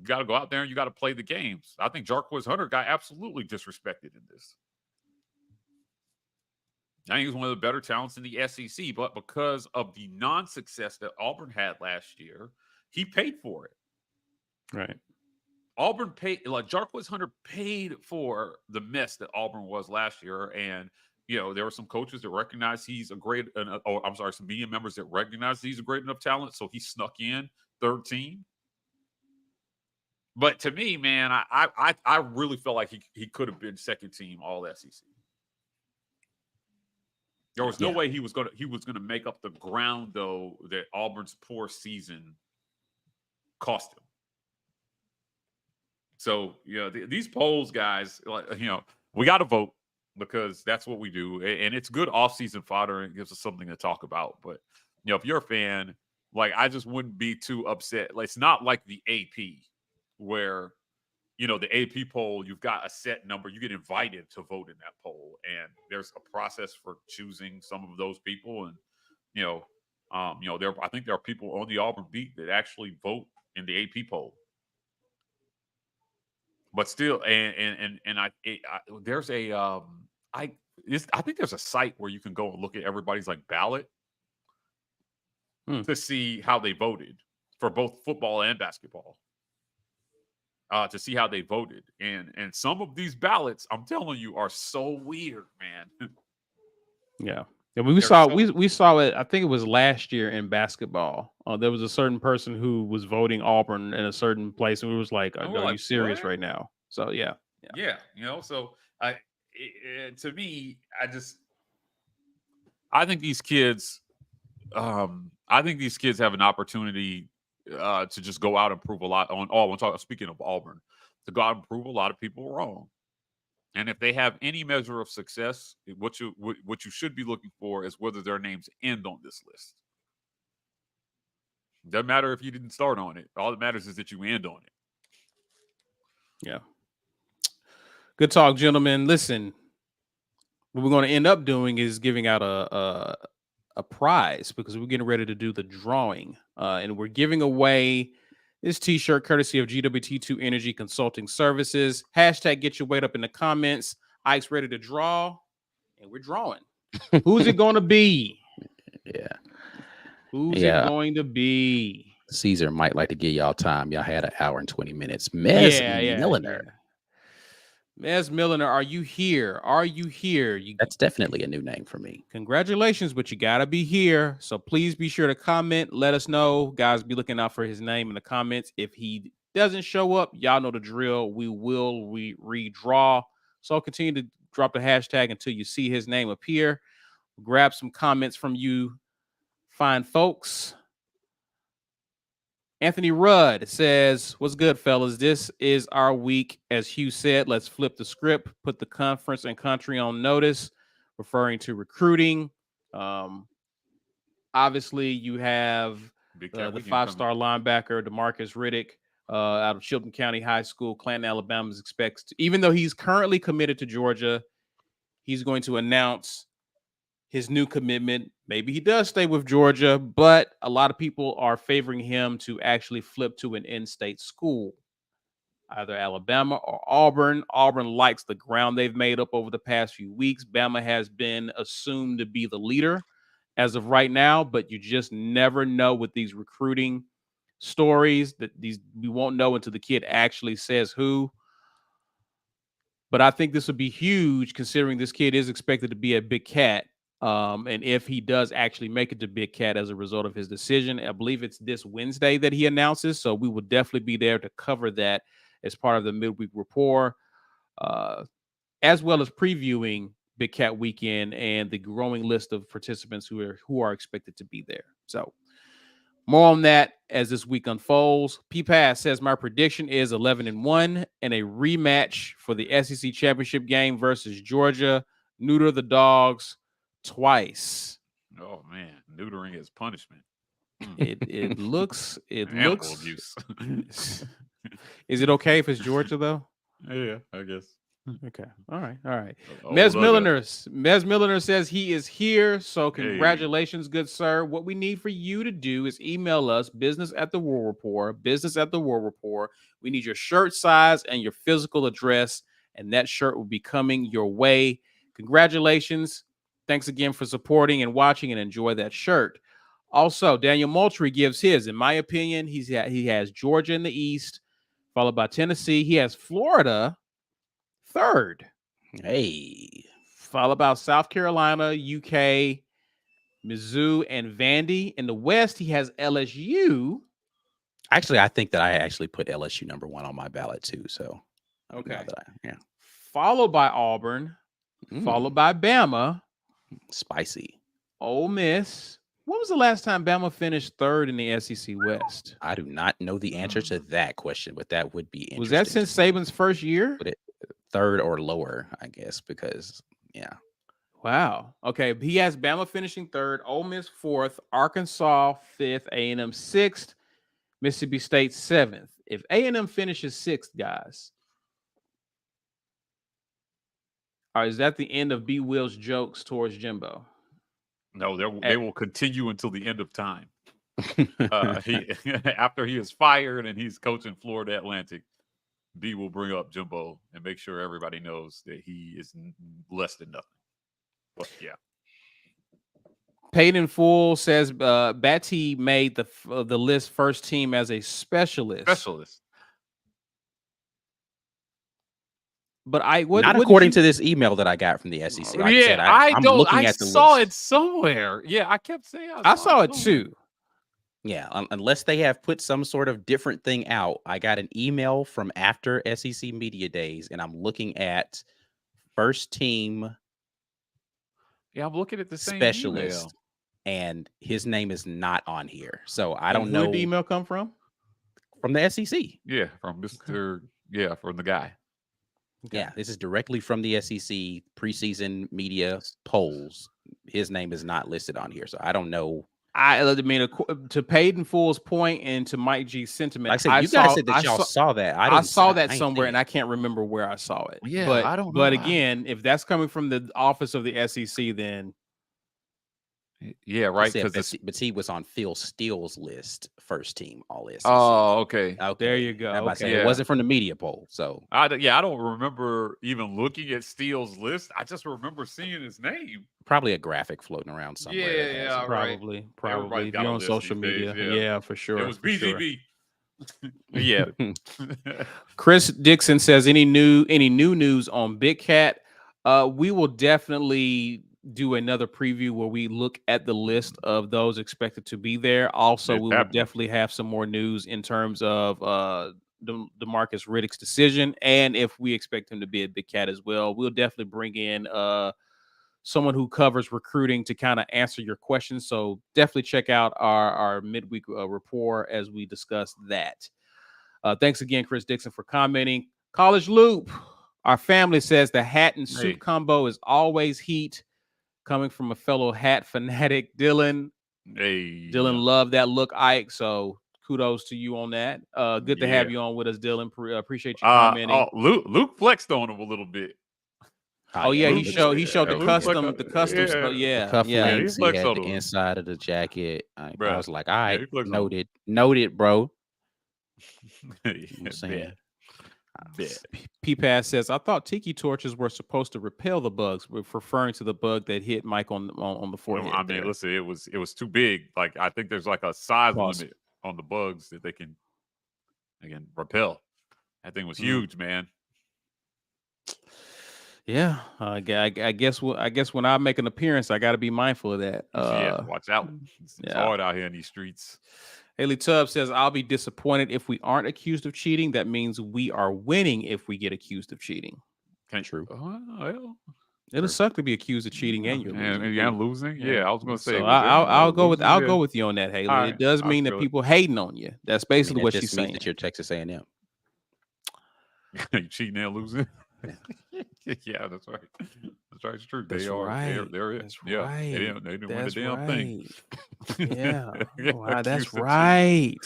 You got to go out there and you got to play the games. I think Jarquez Hunter got absolutely disrespected in this. I think he's one of the better talents in the SEC, but because of the non-success that Auburn had last year, he paid for it. Right. Auburn paid, Jarquez Hunter paid for the mess that Auburn was last year. And, there were some coaches that recognized some media members that recognized he's a great enough talent. So he snuck in third team. But to me, man, I really felt like he could have been second team all SEC. There was no way he was gonna make up the ground, though, that Auburn's poor season cost him. So these polls, guys, we got to vote, because that's what we do, and it's good off-season fodder and it gives us something to talk about. But if you're a fan, I just wouldn't be too upset. It's not like the AP, where the AP poll, you've got a set number, you get invited to vote in that poll, and there's a process for choosing some of those people. And I think there are people on the Auburn beat that actually vote in the AP poll. But still, I think there's a site where you can go and look at everybody's ballot to see how they voted for both football and basketball. To see how they voted, and some of these ballots, I'm telling you, are so weird, man. Yeah. We saw it. I think it was last year in basketball. There was a certain person who was voting Auburn in a certain place, and we was like, "Are you serious right now?" So yeah. So to me, I think these kids, have an opportunity to just go out and prove a lot on Auburn. Speaking of Auburn, to go out and prove a lot of people wrong. And if they have any measure of success, what you should be looking for is whether their names end on this list. Doesn't matter if you didn't start on it. All that matters is that you end on it. Yeah. Good talk, gentlemen. Listen, what we're going to end up doing is giving out a prize, because we're getting ready to do the drawing. And we're giving away this t-shirt courtesy of GWT2 Energy Consulting Services. Hashtag get your weight up in the comments. Ike's ready to draw, and we're drawing. Who's it going to be? Yeah. Who's it going to be? Caesar might like to give y'all time. Y'all had an hour and 20 minutes. Mez Milliner. Mez Milliner, are you here? Are you here? That's definitely a new name for me. Congratulations, but you got to be here. So please be sure to comment. Let us know. Guys, be looking out for his name in the comments. If he doesn't show up, y'all know the drill. We will redraw. So continue to drop the hashtag until you see his name appear. Grab some comments from you fine folks. Anthony Rudd says, what's good, fellas? This is our week. As Hugh said, let's flip the script, put the conference and country on notice, referring to recruiting. Obviously, you have the 5-star linebacker, DeMarcus Riddick, out of Chilton County High School. Clanton, Alabama expects to, even though he's currently committed to Georgia, he's going to announce his new commitment. Maybe he does stay with Georgia, but a lot of people are favoring him to actually flip to an in-state school, either Alabama or Auburn. Auburn likes the ground they've made up over the past few weeks. Bama has been assumed to be the leader as of right now, but you just never know with these recruiting stories that we won't know until the kid actually says who. But I think this would be huge considering this kid is expected to be a big cat. And if he does actually make it to Big Cat as a result of his decision, I believe it's this Wednesday that he announces. So we will definitely be there to cover that as part of the midweek report, as well as previewing Big Cat weekend and the growing list of participants who are expected to be there. So more on that as this week unfolds. P-Pass says my prediction is 11-1 and a rematch for the SEC championship game versus Georgia. Neuter the dogs twice. Oh man, neutering is punishment. It looks abuse. Is it okay if it's Georgia though? Yeah, I guess. Okay. All right. Mez Milliner says he is here. So congratulations, good sir. What we need for you to do is email us business@thewar report. We need your shirt size and your physical address, and that shirt will be coming your way. Congratulations. Thanks again for supporting and watching, and enjoy that shirt. Also, Daniel Moultrie gives his. In my opinion, he has Georgia in the East, followed by Tennessee. He has Florida third. Hey. Followed by South Carolina, UK, Mizzou, and Vandy. In the West, he has LSU. Actually, I think that I actually put LSU number 1 on my ballot too. So, okay. Followed by Auburn, followed by Bama. Spicy. Ole Miss. When was the last time Bama finished third in the SEC West? I do not know the answer to that question, but that would be interesting. Was that since Saban's first year? Third or lower, I guess, because, yeah. Wow. Okay, he has Bama finishing third, Ole Miss fourth, Arkansas fifth, A&M sixth, Mississippi State seventh. If A&M finishes sixth, guys, is that the end of B. Will's jokes towards Jimbo? No, they will continue until the end of time. After he is fired and he's coaching Florida Atlantic, B will bring up Jimbo and make sure everybody knows that he is less than nothing. But yeah. Paid in Full says Batty made the list first team as a specialist. But not according to this email that I got from the SEC. I saw it somewhere. Yeah, I kept saying I saw it too. Yeah, unless they have put some sort of different thing out. I got an email from after SEC Media Days, and I'm looking at first team. Yeah, I'm looking at the same specialist, email. And his name is not on here. So I don't know. Where did the email come from? From the SEC. Yeah, from Mr. Yeah, from the guy. Okay. Yeah, this is directly from the SEC preseason media polls. His name is not listed on here, so I don't know. I mean, to Paid in Full's point and to Mike G's sentiment, like I said, you guys said that y'all saw that. I saw that somewhere, and I can't remember where I saw it. Yeah, but I don't know. But again, if that's coming from the office of the SEC, then Yeah, right. But he was on Phil Steele's list, first team All SEC. Oh, okay. There you go. I'm about to say, Yeah. it wasn't from the media poll. So I don't remember even looking at Steele's list. I just remember seeing his name. probably a graphic floating around somewhere. that has Yeah, it. right. Probably. Everybody's If got you're a on list social these media. days, Yeah, for sure. It was for sure. BGB. Yeah. Chris Dixon says, any new news on Big Cat? We will definitely do another preview where we look at the list of those expected to be there. Also, It's we will happening. definitely have some more news in terms of DeMarcus Riddick's decision, and if we expect him to be a Big Cat as well. We'll definitely bring in someone who covers recruiting to kind of answer your questions. So definitely check out our midweek report as we discuss that. Thanks again, Chris Dixon, for commenting. College Loop, our family says the hat and suit combo is always heat. Coming from a fellow hat fanatic, Dylan. Dylan loved that look, Ike. So kudos to you on that. Good to have you on with us, Dylan. Appreciate you commenting. Luke flexed on him a little bit. He showed the custom. The cufflinks. He had the inside of the jacket. I was like, all right, noted, bro. I'm saying. P-Pass says, I thought tiki torches were supposed to repel the bugs, referring to the bug that hit Mike on the forehead. I mean, listen, it was too big. Like, I think there's like a size limit on the bugs that they can repel. That thing was huge, man. Yeah, I guess when I make an appearance, I got to be mindful of that. Watch out. It's hard out here in these streets. Haley Tubb says, I'll be disappointed if we aren't accused of cheating. That means we are winning if we get accused of cheating. True. Well, it'll suck to be accused of cheating and you're losing. I'm losing. Yeah, I was going to say. So I'll go with you on that, Haley. Right. It does mean that people hating on you. That's basically what she's saying. That you're Texas A&M. You cheating and losing. Yeah, that's right. That's right. It's true. They're it. That's yeah. Right. They didn't win the damn thing. Yeah. Wow, that's right.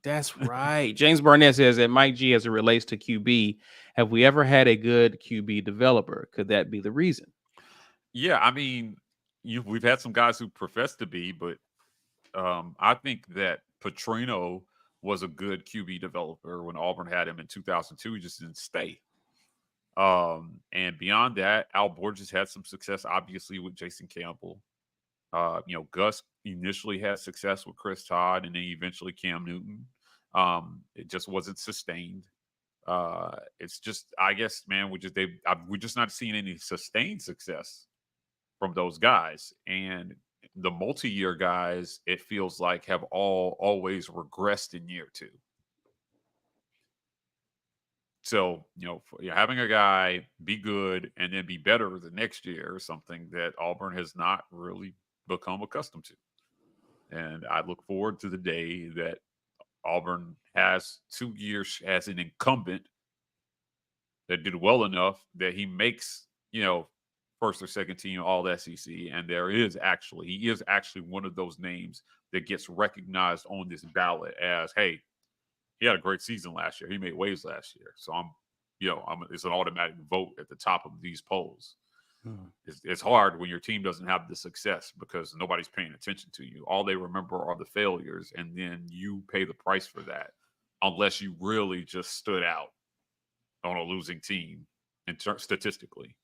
That's right. James Barnett says that Mike G, as it relates to QB, have we ever had a good QB developer? Could that be the reason? Yeah, I mean, we've had some guys who profess to be, but I think that Petrino was a good QB developer when Auburn had him in 2002. He just didn't stay. And beyond that, Al Borges had some success, obviously, with Jason Campbell. Gus initially had success with Chris Todd and then eventually Cam Newton. It just wasn't sustained. It's just, I guess, man, we're just not seeing any sustained success from those guys. And the multi-year guys, it feels like, have always regressed in year two. So, having a guy be good and then be better the next year is something that Auburn has not really become accustomed to. And I look forward to the day that Auburn has 2 years as an incumbent that did well enough that he makes, first or second team all SEC. And he is actually one of those names that gets recognized on this ballot as, hey, he had a great season last year. He made waves last year. So it's an automatic vote at the top of these polls. It's hard when your team doesn't have the success because nobody's paying attention to you. All they remember are the failures, and then you pay the price for that unless you really just stood out on a losing team statistically.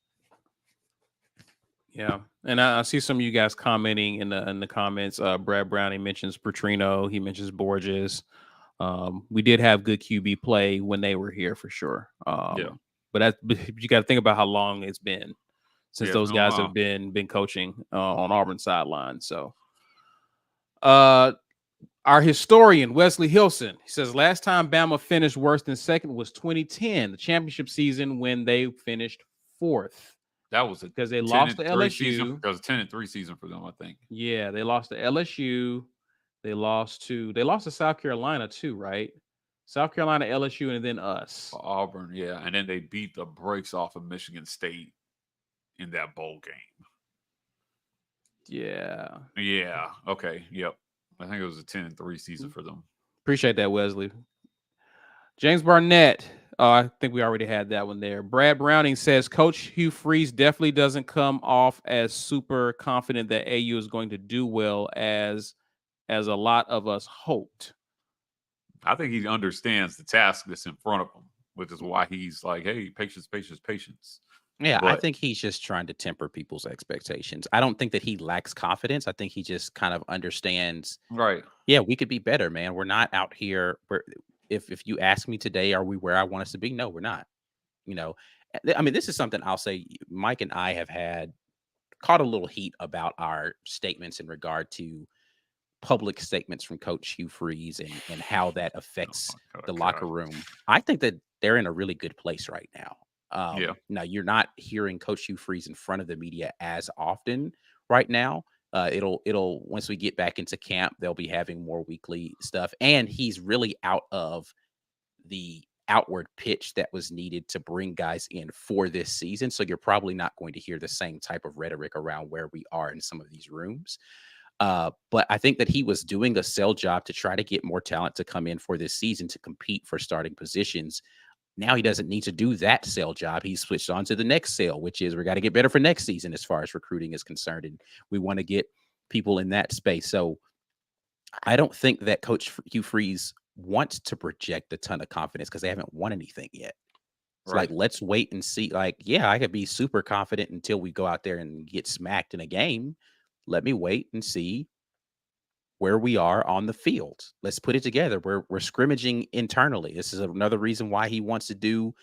Yeah, and I see some of you guys commenting in the comments. Brad Brownie mentions Petrino. He mentions Borges. We did have good QB play when they were here for sure. But you got to think about how long it's been since those guys have been coaching on Auburn sidelines. So, our historian Wesley Hilson, he says last time Bama finished worse than second was 2010, the championship season when they finished fourth. That was because they lost to LSU. It was a 10-3 season for them, I think. Yeah, they lost to LSU. They lost to South Carolina too, right? South Carolina, LSU, and then us. Auburn, yeah. And then they beat the brakes off of Michigan State in that bowl game. Yeah. Yeah. Okay. Yep. I think it was a 10-3 season for them. Appreciate that, Wesley. James Barnett. I think we already had that one there. Brad Browning says Coach Hugh Freeze definitely doesn't come off as super confident that AU is going to do well as a lot of us hoped. I think he understands the task that's in front of him, which is why he's like, hey, patience, patience, patience. Yeah, I think he's just trying to temper people's expectations. I don't think that he lacks confidence. I think he just kind of understands, right. Yeah, we could be better, man. We're not out here. If you ask me today, are we where I want us to be? No, we're not. You know, I mean, this is something I'll say. Mike and I have had caught a little heat about our statements in regard to public statements from Coach Hugh Freeze and how that affects the locker room. I think that they're in a really good place right now. Now you're not hearing Coach Hugh Freeze in front of the media as often right now. It'll once we get back into camp, they'll be having more weekly stuff, and he's really out of the outward pitch that was needed to bring guys in for this season. So you're probably not going to hear the same type of rhetoric around where we are in some of these rooms. But I think that he was doing a sell job to try to get more talent to come in for this season to compete for starting positions. Now he doesn't need to do that sale job. He's switched on to the next sale, which is we got to get better for next season as far as recruiting is concerned. And we want to get people in that space. So I don't think that Coach Hugh Freeze wants to project a ton of confidence because they haven't won anything yet. It's like, let's wait and see. Like, yeah, I could be super confident until we go out there and get smacked in a game. Let me wait and see where we are on the field. Let's put it together. We're scrimmaging internally. This is another reason why he wants to do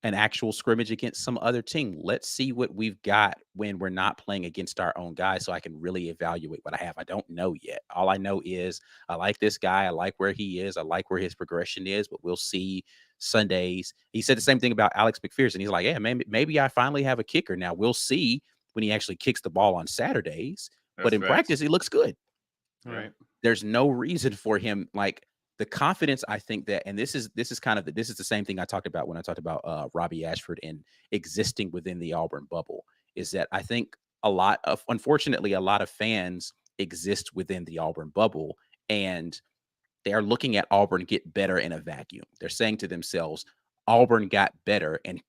an actual scrimmage against some other team. Let's see what we've got when we're not playing against our own guys so I can really evaluate what I have. I don't know yet. All I know is I like this guy. I like where he is. I like where his progression is, but we'll see Sundays. He said the same thing about Alex McPherson. He's like, yeah, maybe I finally have a kicker. Now we'll see when he actually kicks the ball on Saturdays. But in practice, he looks good. Right. There's no reason for him, like the confidence. I think that, and this is the same thing I talked about when I talked about Robbie Ashford and existing within the Auburn bubble, is that I think unfortunately, a lot of fans exist within the Auburn bubble and they are looking at Auburn get better in a vacuum. They're saying to themselves, Auburn got better. And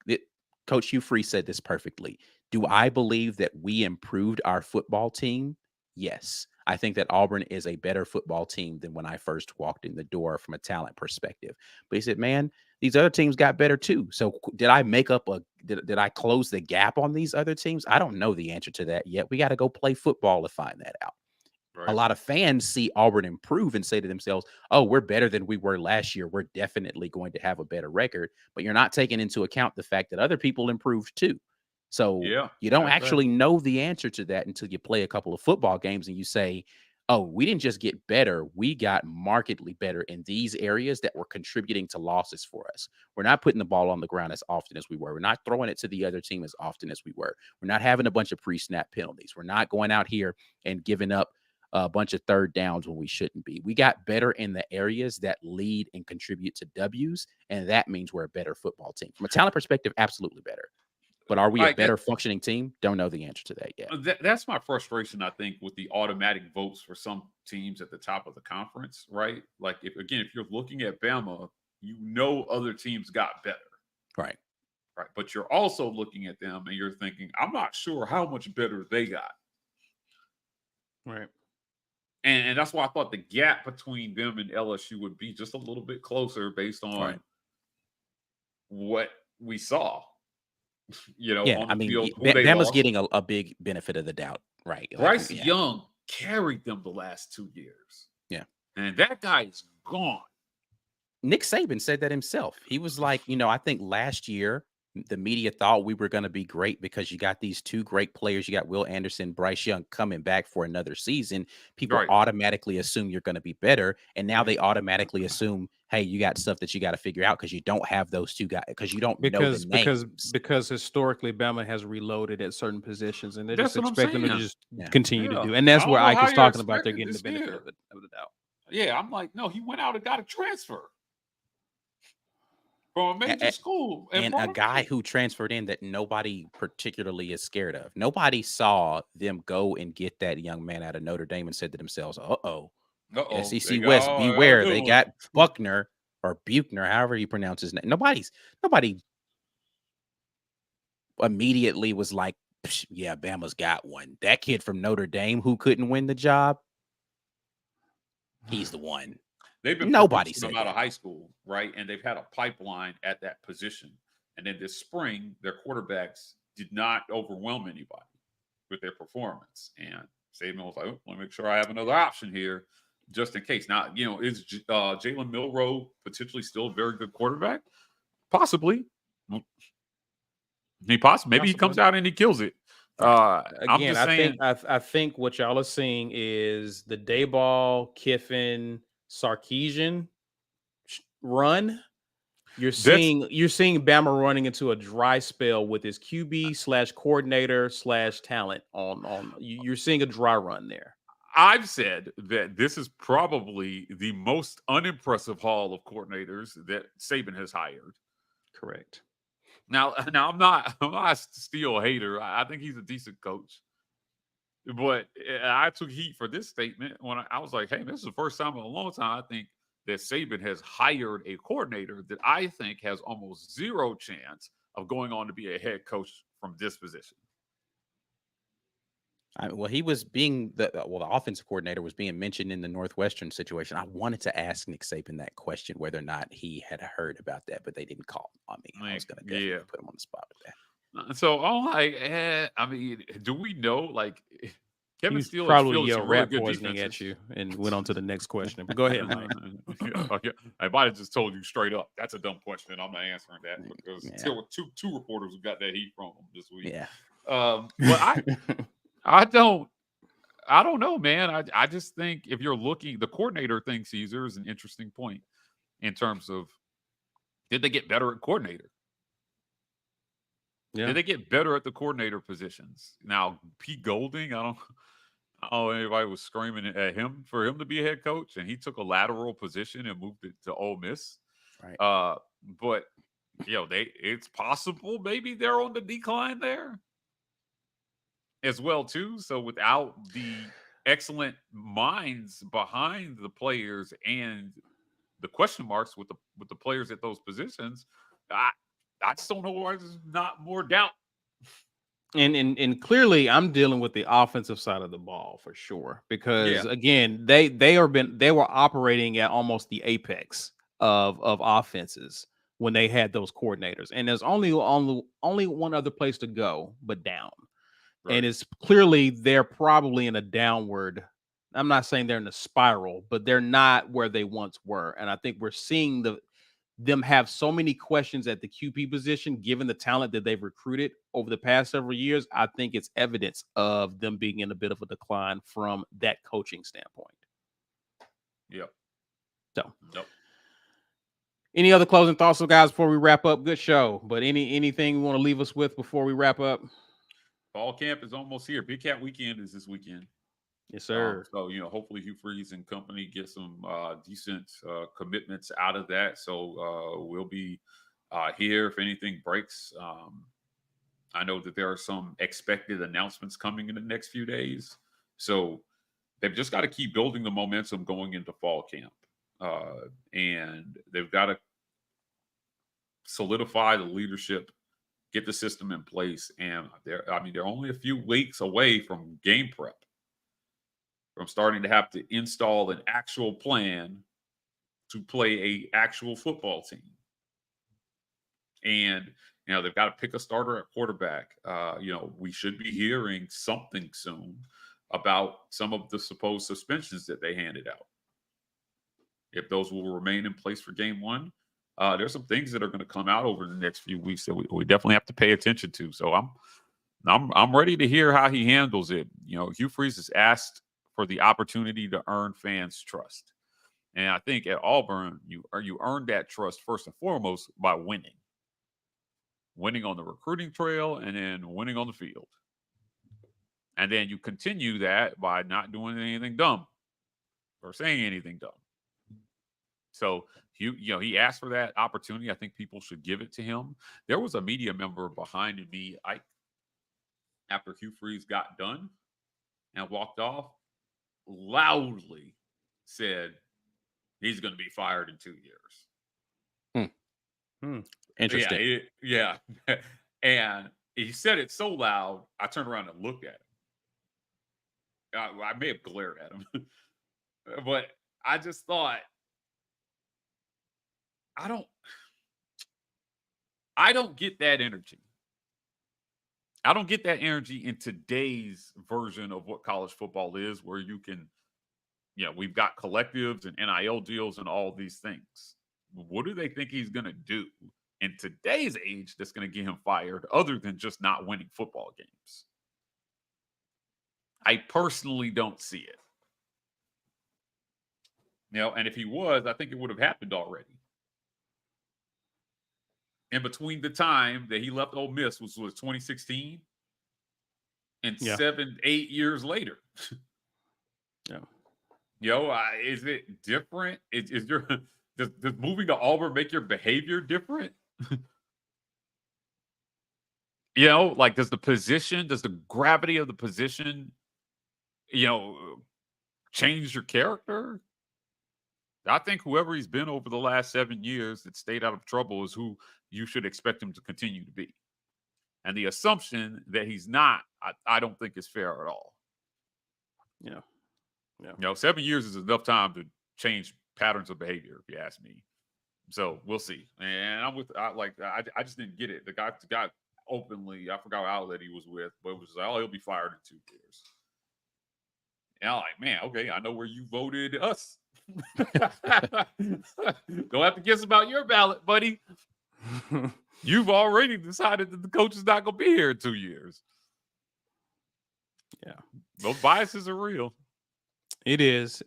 Coach Hugh Freeze said this perfectly. Do I believe that we improved our football team? Yes. I think that Auburn is a better football team than when I first walked in the door from a talent perspective. But he said, man, these other teams got better too. So did I make up did I close the gap on these other teams? I don't know the answer to that yet. We got to go play football to find that out. Right. A lot of fans see Auburn improve and say to themselves, oh, we're better than we were last year. We're definitely going to have a better record. But you're not taking into account the fact that other people improved too. So you don't actually know the answer to that until you play a couple of football games and you say, oh, we didn't just get better. We got markedly better in these areas that were contributing to losses for us. We're not putting the ball on the ground as often as we were. We're not throwing it to the other team as often as we were. We're not having a bunch of pre-snap penalties. We're not going out here and giving up a bunch of third downs when we shouldn't be. We got better in the areas that lead and contribute to W's, and that means we're a better football team. From a talent perspective, absolutely better. But are we a better functioning team? Don't know the answer to that yet. That's my frustration, I think, with the automatic votes for some teams at the top of the conference, right? Like, if you're looking at Bama, you know other teams got better. Right. Right. But you're also looking at them and you're thinking, I'm not sure how much better they got. Right. And that's why I thought the gap between them and LSU would be just a little bit closer based on what we saw. On the field. Bama's getting a big benefit of the doubt, right? Bryce Young carried them the last 2 years. Yeah. And that guy is gone. Nick Saban said that himself. He was like, I think last year the media thought we were going to be great because you got these two great players. You got Will Anderson, Bryce Young coming back for another season. People automatically assume you're going to be better. And now they automatically assume, hey, you got stuff that you got to figure out because you don't have those two guys, because you don't know the names. Because historically Bama has reloaded at certain positions and they just expect them to just continue to do. And that's where Ike was talking about they're getting the benefit of the doubt. Yeah, I'm like, no, he went out and got a transfer from a major school. And a guy who transferred in that nobody particularly is scared of. Nobody saw them go and get that young man out of Notre Dame and said to themselves, SEC West, beware. They got Buckner, or Buchner, however you pronounce his name. Nobody immediately was like, yeah, Bama's got one. That kid from Notre Dame who couldn't win the job, he's the one. They've been Nobody producing said them out that. of high school, right? And they've had a pipeline at that position. And then this spring, their quarterbacks did not overwhelm anybody with their performance. And Saban was like, let me make sure I have another option here just in case. Now, is Jalen Milroe potentially still a very good quarterback? Possibly. Maybe he comes out and he kills it. I'm Again, just saying. I think what y'all are seeing is the Dayball, Kiffin, Sarkisian run. You're seeing Bama running into a dry spell with his QB/coordinator/talent on. You're seeing a dry run there. I've said that this is probably the most unimpressive haul of coordinators that Saban has hired. Correct. Now I'm not a Steele hater. I think he's a decent coach. But I took heat for this statement when I was like, hey, this is the first time in a long time I think that Saban has hired a coordinator that I think has almost zero chance of going on to be a head coach from this position. Well, he was being the offensive coordinator was being mentioned in the Northwestern situation. I wanted to ask Nick Saban that question, whether or not he had heard about that, but they didn't call on me. I was going to definitely put him on the spot with that. So I'm like, I mean, do we know? Like, Kevin Steele probably has yelled really rat good poisoning defenses. at you and went on to the next question. But go ahead, Mike. I might have just told you straight up. That's a dumb question. I'm not answering that because there were two reporters who got that heat from him this week. Yeah. But I don't know, man. I just think if you're looking, the coordinator thing, Caesar, is an interesting point in terms of did they get better at coordinator? Yeah. Did they get better at the coordinator positions? Now, Pete Golding, I don't know anybody was screaming at him for him to be a head coach, and he took a lateral position and moved it to Ole Miss. Right. But it's possible maybe they're on the decline there as well too. So without the excellent minds behind the players and the question marks with the players at those positions, I just don't know why there's not more doubt. And clearly, I'm dealing with the offensive side of the ball for sure because again, they were operating at almost the apex of offenses when they had those coordinators, and there's only one other place to go but down, right. And it's clearly they're probably in a downward. I'm not saying they're in a spiral, but they're not where they once were, and I think we're seeing them have so many questions at the QB position, given the talent that they've recruited over the past several years. I think it's evidence of them being in a bit of a decline from that coaching standpoint. Yep. So, any other closing thoughts, guys, before we wrap up? Good show, but anything you want to leave us with before we wrap up? Fall camp is almost here. Big Cat Weekend is this weekend. Yes, sir. So, hopefully Hugh Freeze and company get some decent commitments out of that. So we'll be here if anything breaks. I know that there are some expected announcements coming in the next few days. So they've just got to keep building the momentum going into fall camp. And they've got to solidify the leadership, get the system in place. And they're only a few weeks away from game prep. From starting to have to install an actual plan to play a actual football team. And, they've got to pick a starter at quarterback. We should be hearing something soon about some of the supposed suspensions that they handed out. If those will remain in place for game one, there's some things that are going to come out over the next few weeks that we definitely have to pay attention to. So I'm ready to hear how he handles it. Hugh Freeze has asked for the opportunity to earn fans' trust. And I think at Auburn, you earn that trust first and foremost by winning. Winning on the recruiting trail and then winning on the field. And then you continue that by not doing anything dumb or saying anything dumb. So he asked for that opportunity. I think people should give it to him. There was a media member behind me after Hugh Freeze got done and walked off, loudly said he's going to be fired in 2 years. Interesting. Yeah. And he said it so loud, I turned around and looked at him. I may have glared at him, but I just thought, I don't get that energy. I don't get that energy in today's version of what college football is, where you can, we've got collectives and NIL deals and all these things. What do they think he's going to do in today's age that's going to get him fired, other than just not winning football games? I personally don't see it. And if he was, I think it would have happened already. In between the time that he left Ole Miss, which was 2016, and 7-8 years later. Is it different? Is your does moving to Auburn make your behavior different? Does the gravity of the position, change your character? I think whoever he's been over the last 7 years that stayed out of trouble is who you should expect him to continue to be. And the assumption that he's not, I don't think is fair at all. 7 years is enough time to change patterns of behavior, if you ask me. So we'll see. And I just didn't get it. The guy openly, I forgot what outlet he was with, but it was like, he'll be fired in 2 years. And I'm like, man, okay, I know where you voted us. Don't have to guess about your ballot, buddy. You've already decided that the coach is not going to be here in 2 years. Yeah, those biases are real. It is,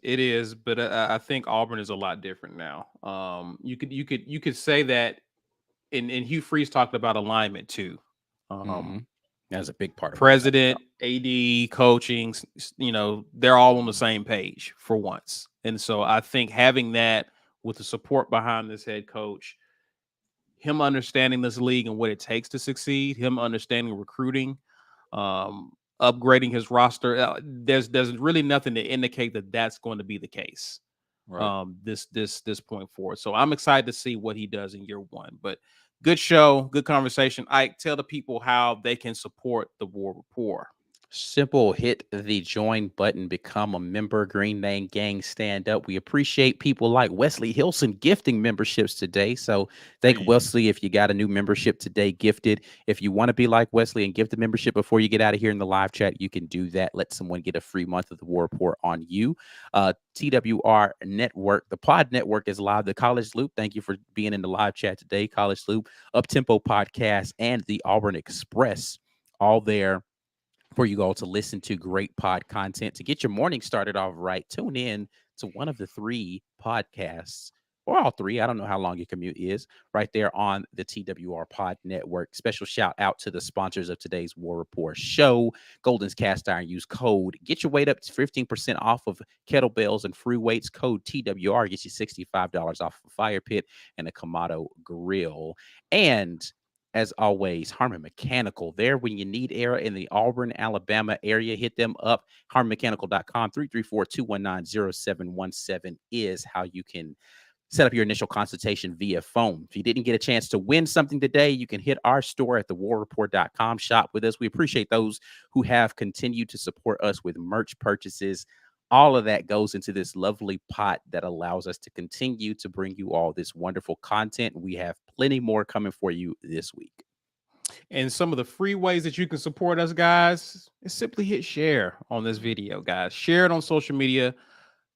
but I think Auburn is a lot different now. You could say that, and Hugh Freeze talked about alignment too. That's a big part of president, AD, coaching. They're all on the same page for once, and so I think having that with the support behind this head coach, him understanding this league and what it takes to succeed, him understanding recruiting, upgrading his roster. There's really nothing to indicate that that's going to be the case. Right. This point forward. So I'm excited to see what he does in year 1. But good show, good conversation. Tell the people how they can support the War Rapport. Simple. Hit the join button, become a member. Green Name Gang, stand up. We appreciate people like Wesley Hilson gifting memberships today. So thank Wesley if you got a new membership today gifted. If you want to be like Wesley and gift the membership before you get out of here in the live chat, you can do that. Let someone get a free month of the War Report on you. TWR Network, the Pod Network is live. The College Loop, thank you for being in the live chat today. College Loop, Uptempo Podcast, and the Auburn Express, all there for you all to listen to great pod content. To get your morning started off right, tune in to one of the 3 podcasts, or all 3. I don't know how long your commute is, right there on the TWR Pod Network. Special shout out to the sponsors of today's War Report show, Golden's Cast Iron. Use code, get your weight up to 15% off of kettlebells and free weights. Code TWR gets you $65 off of a fire pit and a Kamado grill. And as always, Harmon Mechanical, there when you need air in the Auburn, Alabama area. Hit them up. HarmonMechanical.com. 334-219-0717 is how you can set up your initial consultation via phone. If you didn't get a chance to win something today, you can hit our store at thewarreport.com. Shop with us. We appreciate those who have continued to support us with merch purchases. All of that goes into this lovely pot that allows us to continue to bring you all this wonderful content. We have plenty more coming for you this week. And some of the free ways that you can support us, guys, is simply hit share on this video, guys. Share it on social media.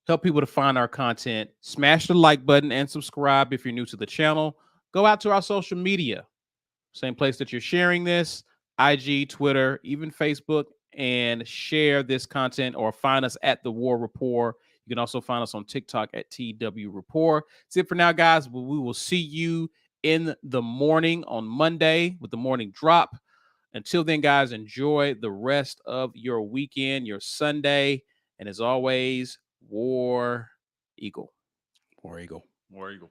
Help people to find our content. Smash the like button and subscribe if you're new to the channel. Go out to our social media. Same place that you're sharing this, IG, Twitter, even Facebook, and share this content, or find us at the War Rapport. You can also find us on TikTok at TW Rapport. That's it for now, guys. We will see you in the morning on Monday with the morning drop. Until then, guys, enjoy the rest of your weekend, your Sunday. And as always, War Eagle. War Eagle. War Eagle.